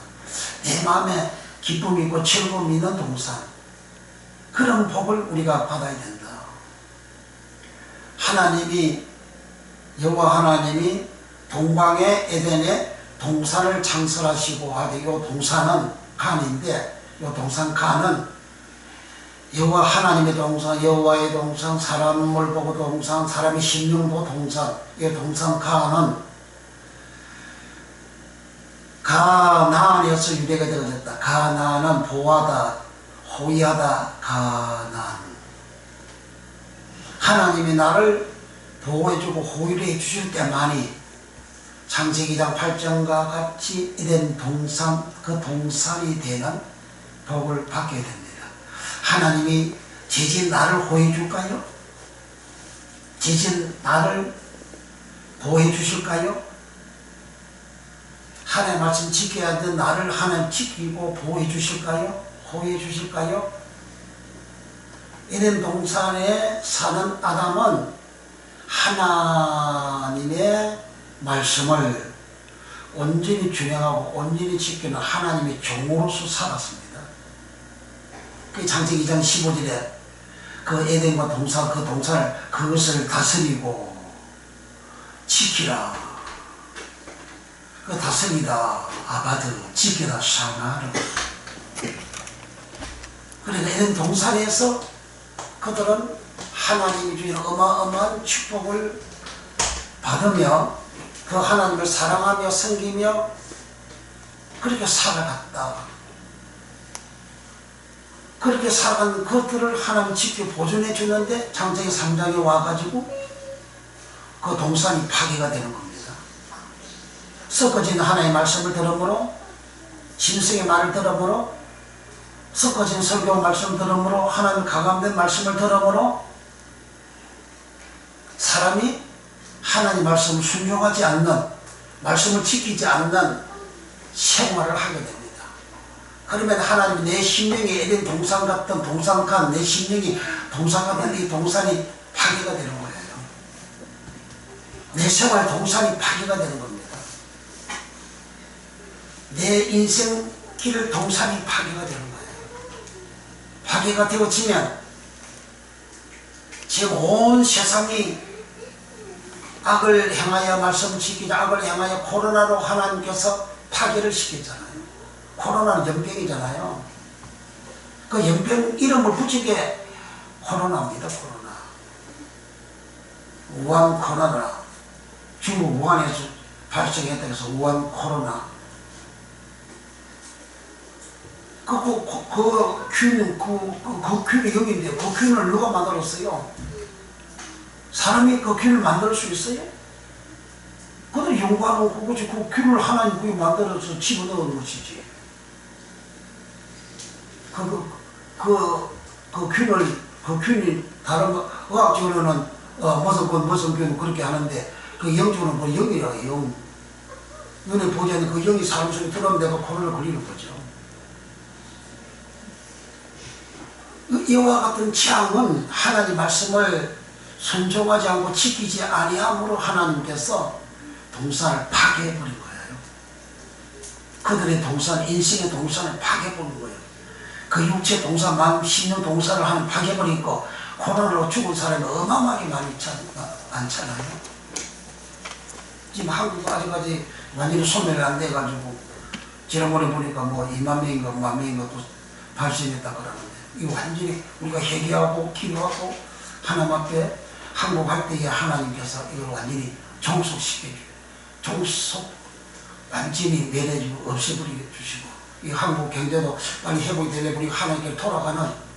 내 마음에 기쁨이 있고 즐거움이 있는 동산, 그런 복을 우리가 받아야 된다. 여호와 하나님이 동방의 에덴에 동산을 창설하시고 하되, 이 동산은 간인데, 이 동산 간은 여호와 하나님의 동산, 여호와의 동산, 사람을 보고 동산, 사람의 심령도 동산, 이 동산 간은 가나안에서 유래가 되어졌다. 가나안은 보하다, 호위하다, 가나안. 하나님이 나를 보호해주고 호위를 해주실 때만이 창세기 2장 8절과 같이 이런 동산, 그 동산이 되는 복을 받게 됩니다. 하나님이 재진 나를 호위해 줄까요? 재진 나를 보호해 주실까요? 하나님 말씀 지켜야 하는 나를 하나님 지키고 보호해 주실까요? 호위해 주실까요? 에덴 동산에 사는 아담은 하나님의 말씀을 온전히 준행하고 온전히 지키는 하나님의 종으로서 살았습니다. 그 창세기 2장 15절에 그 에덴과 동산, 그 동산을, 그것을 다스리고 지키라. 그 다스리다, 아바드, 지키다, 샤나르. 그러니까 에덴 동산에서 그들은 하나님이 주시는 어마어마한 축복을 받으며 그 하나님을 사랑하며 섬기며 그렇게 살아갔다. 그렇게 살아간 것들을 하나님 지켜 보존해 주는데 창세기 3장에 와가지고 그 동산이 파괴가 되는 겁니다. 섞어진 하나님의 말씀을 들으므로, 짐승의 말을 들으므로, 섞어진 설교 말씀 들으므로, 하나님 가감된 말씀을 들으므로 사람이 하나님 말씀을 순종하지 않는, 말씀을 지키지 않는 생활을 하게 됩니다. 그러면 하나님 내 심령이 에덴 동산 같은 동산간, 내 심령이 동산 같은 이 동산이 파괴가 되는 거예요. 내 생활 동산이 파괴가 되는 겁니다. 내 인생 길 동산이 파괴가 되는 거예요. 파괴가 되어지면 지금 온 세상이 악을 행하여 말씀을 지키자, 악을 행하여 코로나로 하나님께서 파괴를 시켰잖아요. 코로나는 연병이잖아요. 그 연병 이름을 붙이게 코로나입니다. 코로나. 우한 코로나. 중국 우한에서 발생했다 해서 우한 코로나. 그 균은 여기인데 그 균을 누가 만들었어요? 사람이 그 균을 만들 수 있어요? 그들 연구하는 거지. 그 균을 하나님이 만들어서 집어넣은 것이지. 그 균이 다른 거, 의학적으로는 무슨 균 그렇게 하는데, 그 영적으로는 뭐 영이라고, 영. 눈에 보지 않는 그 영이 사람 속에 들어오면 내가 코로나를 걸리는 거죠. 이와 같은 취향은 하나님 말씀을 순종하지 않고 지키지 아니함으로 하나님께서 동산을 파괴해버린 거예요. 그들의 동산, 인생의 동산을 파괴해버린 거예요. 그 육체 동산, 마음, 심령 동산을 하나님 파괴해버리고 코로나로 죽은 사람이 어마어마하게 많잖아요. 지금 한국도 아직까지 완전히 소멸이 안 돼가지고 지난번에 보니까 뭐 2만 명인가 5만 명인가 또 발생했다 그러는데 이거 완전히 우리가 회개하고 기도하고 하나님 앞에 항복할 때에 하나님께서 이걸 완전히 종속시켜주고 종속 완전히 내려주고 없애버리게 주시고 이 한국 경제도 빨리 회복이 되려면 우리가 하나님께 돌아가면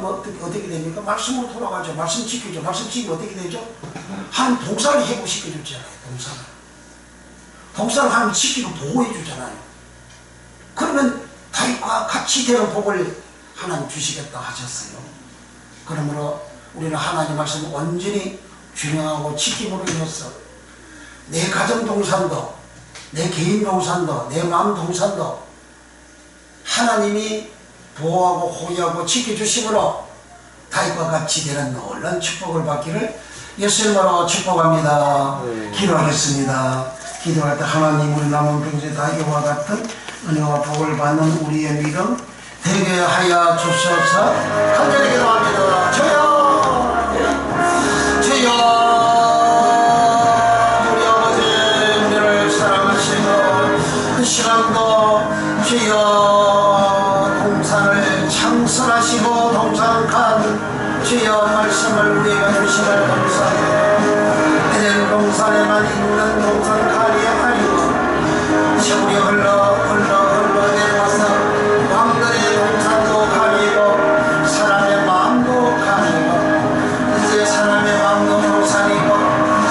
뭐 어떻게 됩니까? 말씀으로 돌아가죠. 말씀 지키죠. 말씀 지키면 어떻게 되죠? 하나님 동산을 회복시켜 주잖아요. 동산을 하나님 지키고 보호해 주잖아요. 그러면 다윗과 같이 되는 복을 하나님 주시겠다 하셨어요. 그러므로 우리는 하나님 말씀을 온전히 준행하고 지킴으로 인해서 내 가정 동산도 내 개인 동산도 내 마음 동산도 하나님이 보호하고 호위하고 지켜주심으로 다윗과 같이 되는 놀라운 축복을 받기를 예수님으로 축복합니다. 기도하겠습니다. 기도할 때 하나님 우리 남은 평생 다윗과 같은 은혜와 복을 받는 우리의 믿음 되게 하여 주셔서 간절히 기도합니다. 주여 주여 우리 아버지 우리를 사랑하시고 그 시간도 주여 동산을 창설하시고 동산칸 주여 말씀을 우리에게 주시면 감사해요. 에덴 동산에만 있는 동산칸이 아니고 세월이 흘러 내려와서 왕들의 동산도 칸이고 사람의 마음도 칸이고 이제 사람의 마음도 동산이고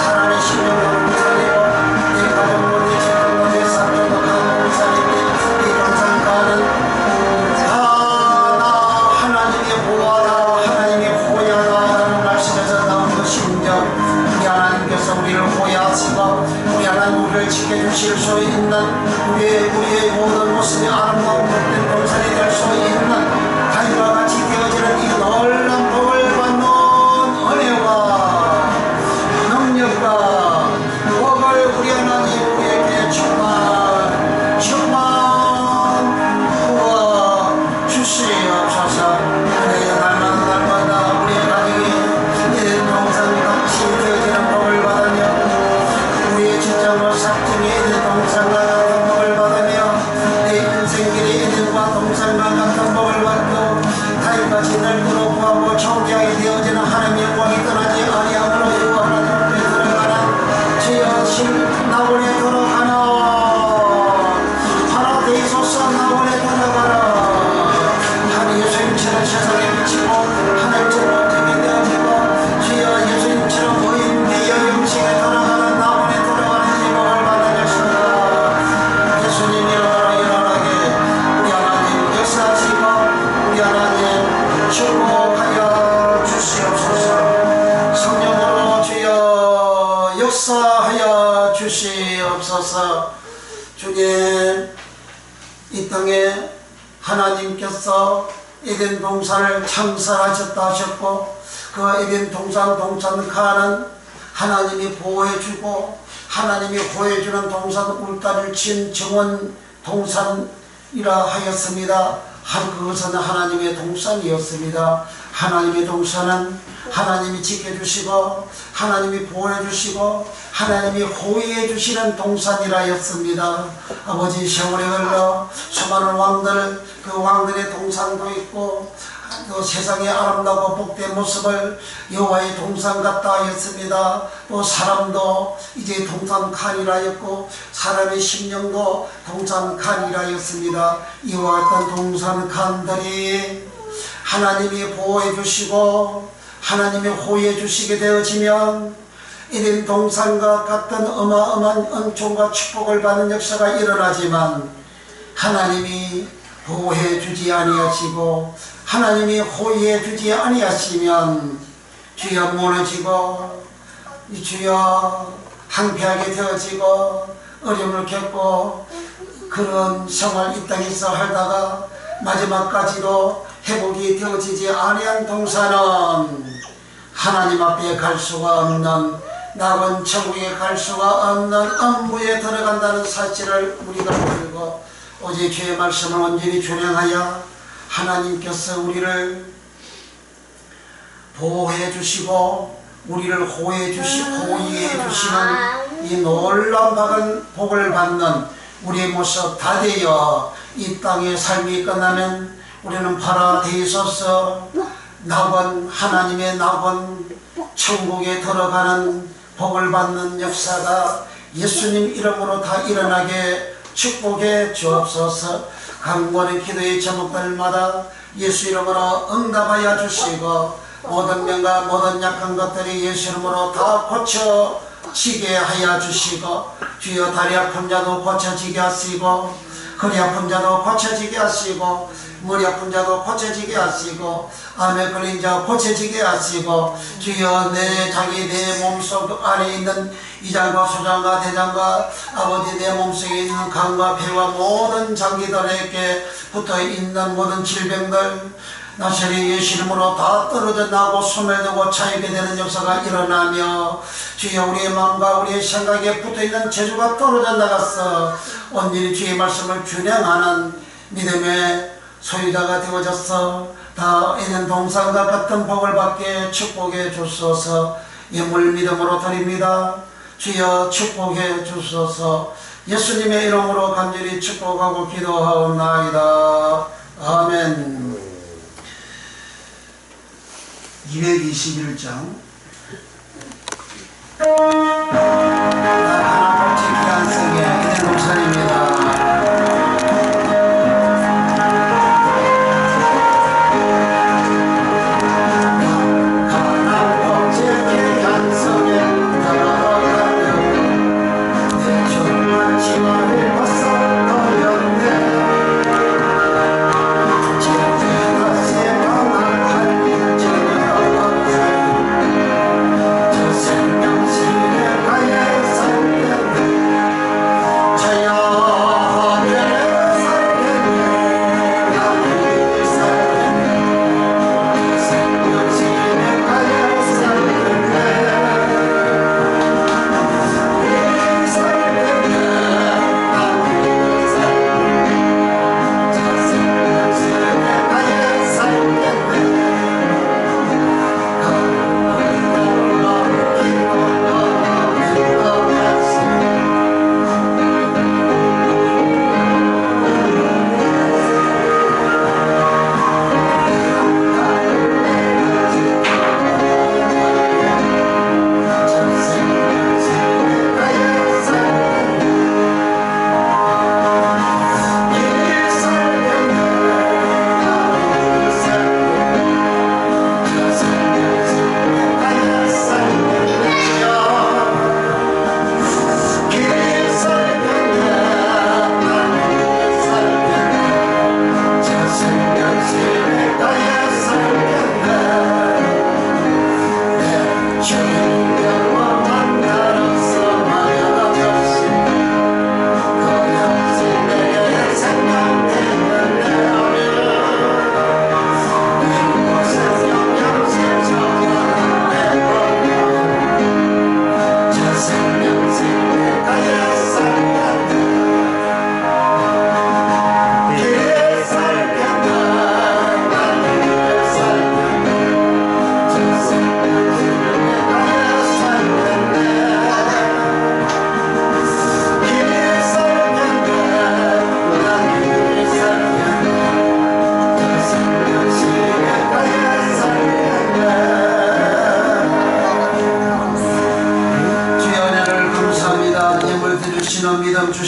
사람의 심령도 동산이고 내 가정도 내 집도 내 삶도 칸 동산인데 이 동산칸은 하나님의 보호하다 하나님의 호야다라는 말씀에서 나온 것입니다. 우리 하나님께서 우리를 호야하시고 우리 하나님 우리를 지켜주실 수 있는 우리의 모든 모습이 아름다운 복된 동산이 될 수 있는 다윗과 같이 되어지는 이 놀라운 복을 받는 은혜와 능력과 복을 우리 하나님 우리에게 충만 부어 주시옵소서. 날마다 우리의 가정이 이런 동산같이 되어지는 복을 받으며 우리의 직장과 삭증이 있는 동산과 같은 복을 받으며 내 인생길이 에덴과 동산과 같은 복을 받고 다윗같이 늙고 구하고 총기하게 되어지는 하나님의 영광이 떠나지 아니함으로 이와 하나님 앞에 들어가는 주여 신 나원에 들어가는 파라데이소서 나원에 들어가는 하나님 예수님처럼 세상에 비치고 하나님처럼 어떻게 되어지고 주여 예수님처럼 모임되어 영식에 들어가는 나원에 들어가는 이 복을 받으셨습니다. 예수님 일어나게 우리 하나님 역사하시고 우리 하나님 축복하여 주시옵소서. 성령으로 주여 역사하여 주시옵소서. 주님 이 땅에 하나님께서 에덴 동산을 창설하셨다 하셨고 그 에덴 동산칸은 하나님이 보호해주고 하나님이 보호해주는 동산 울타리를 친 정원 동산이라 하였습니다. 그것은 하나님의 동산이었습니다. 하나님의 동산은 하나님이 지켜주시고 하나님이 보호해주시고 하나님이 호위해주시는 동산이라였습니다. 아버지 세월이 흘러 수많은 왕들 그 왕들의 동산도 있고 또 세상의 아름다고 복된 모습을 여호와의 동산 같다 하였습니다. 또 사람도 이제 동산칸이라였고 사람의 심령도 동산칸이라였습니다. 이와 같은 동산칸들이 하나님이 보호해 주시고 하나님이 호위해 주시게 되어지면 에덴 동산과 같은 어마어마한 은총과 축복을 받는 역사가 일어나지만 하나님이 보호해 주지 아니하시고 하나님이 호위해 주지 아니하시면 주여 무너지고 주여 항폐하게 되어지고 어려움을 겪고 그런 생활 이 땅에서 하다가 마지막까지도 회복이 되어지지 아니한 동산은 하나님 앞에 갈 수가 없는 낙원 천국에 갈 수가 없는 âm 무에 들어간다는 사실을 우리가 모르고 오직 주의 말씀을 온전히 준행하여 하나님께서 우리를 보호해 주시고 우리를 호위해 주시는 이 놀라운 복을 받는 우리의 모습 다 되어 이 땅의 삶이 끝나면 우리는 파라데이소서 낙원, 하나님의 낙원 천국에 들어가는 복을 받는 역사가 예수님 이름으로 다 일어나게 축복해 주옵소서. 강권의 기도의 제목들마다 예수 이름으로 응답하여 주시고 모든 병과 모든 약한 것들이 예수 이름으로 다 고쳐지게 하여 주시고 주여 다리 아픈 자도 고쳐지게 하시고 허리 아픈 자도 고쳐지게 하시고 머리 아픈 자도 고쳐지게 하시고 암에 걸린 자 고쳐지게 하시고 주여 내 자기 내 몸속 안에 있는 이장과 소장과 대장과 아버지 내 몸속에 있는 간과 폐와 모든 장기들에게 붙어있는 모든 질병들 나셔리 예수 이름으로 다 떨어져 나고 소멸되고 차이게 되는 역사가 일어나며 주여 우리의 마음과 우리의 생각에 붙어있는 재주가 떨어져 나가서 온전히 주의 말씀을 준행하는 믿음의 소유자가 되어져서 다 있는 동산과 같은 복을 받게 축복해 주소서. 예물 믿음으로 드립니다. 주여 축복해 주소서. 예수님의 이름으로 간절히 축복하고 기도하옵나이다. 아멘. 221장 하나님 지키한 성의 이대 목사님입니다.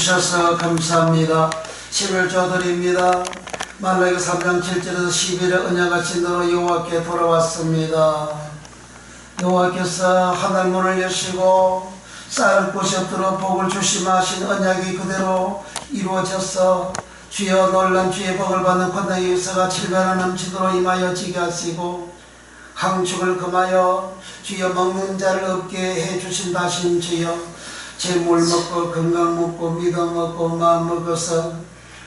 주셔서 감사합니다. 10을 드립니다. 말라기 3장 7절에서 11의 언약같이 너로 여호와께 돌아왔습니다. 여호와께서 하늘문을 여시고 쌓을 곳이 없도록 복을 주시마 하신 언약이 그대로 이루어져서 주여 놀란 주의 복을 받는 권능의 역사가 7배나 넘치도록 임하여 지게 하시고 항축을 금하여 주여 먹는 자를 없게 해주신다 하신 주여 재물 먹고 건강 먹고 믿음 먹고 마음 먹어서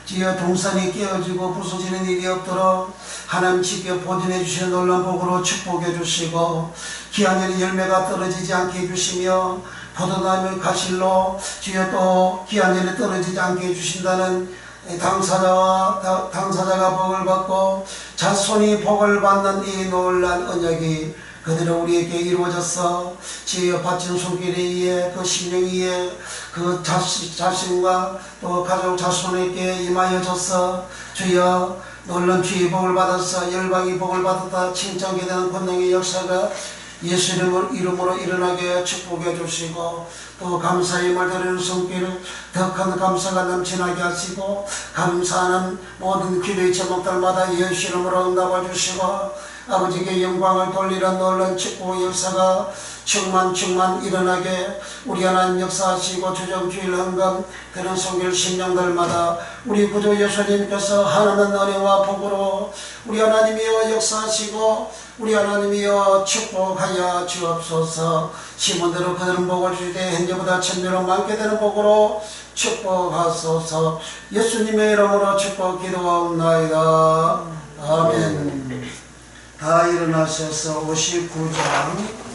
주여 동산이 깨어지고 부서지는 일이 없도록 하나님 지켜 보존해 주시는 놀라운 복으로 축복해 주시고 기한년의 열매가 떨어지지 않게 해주시며 포도나무 가실로 주여 또 기한년에 떨어지지 않게 해주신다는 당사자가 복을 받고 자손이 복을 받는 이 놀란 언약이 그대로 우리에게 이루어져서 주여 바친 손길에 의해 그 심령 위에 그 자신과 또 가족 자손에게 임하여져서 주여 놀란 주의 복을 받아서 열방이 복을 받았다 칭찬하게 되는 권능의 역사가 예수 이름으로 일어나게 축복해 주시고 또 감사의 말드리는 손길을 더 큰 감사가 넘치나게 하시고 감사하는 모든 기도의 제목들마다 예수 이름으로 응답해 주시고 아버지께 영광을 돌리는 놀라운 축복의 역사가 충만 일어나게 우리 하나님 역사하시고 주정주일 헌금 그런 손길 심령들마다 우리 구주 예수님께서 하나는 은혜와 복으로 우리 하나님이여 역사하시고 우리 하나님이여 축복하여 주옵소서. 시몬대로 그들은 복을 주시되 현재보다 천배로 많게 되는 복으로 축복하소서. 예수님의 이름으로 축복 기도하옵나이다. 아멘. 다 일어나셔서 59장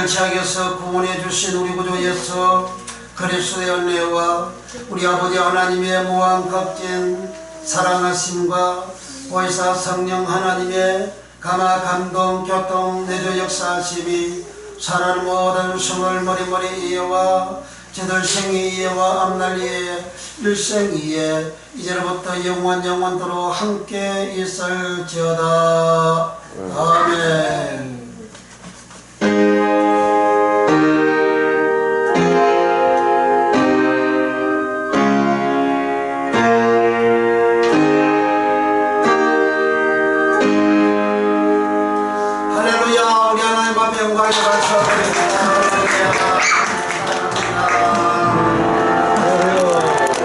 지하에서 구원해 주신 우리 구주 예수 그리스도의 은혜와 우리 아버지 하나님의 무한 값진 사랑하심과 보혜사 성령 하나님의 감화 감동 교통 내조 역사하심이 사람 모든 숨을 머리머리 이해와 저들 생이 이해와 앞날 이해 일생 이해 이제로부터 영원토록 함께 있을지어다. 아멘. 영광을 바쳐드립니다.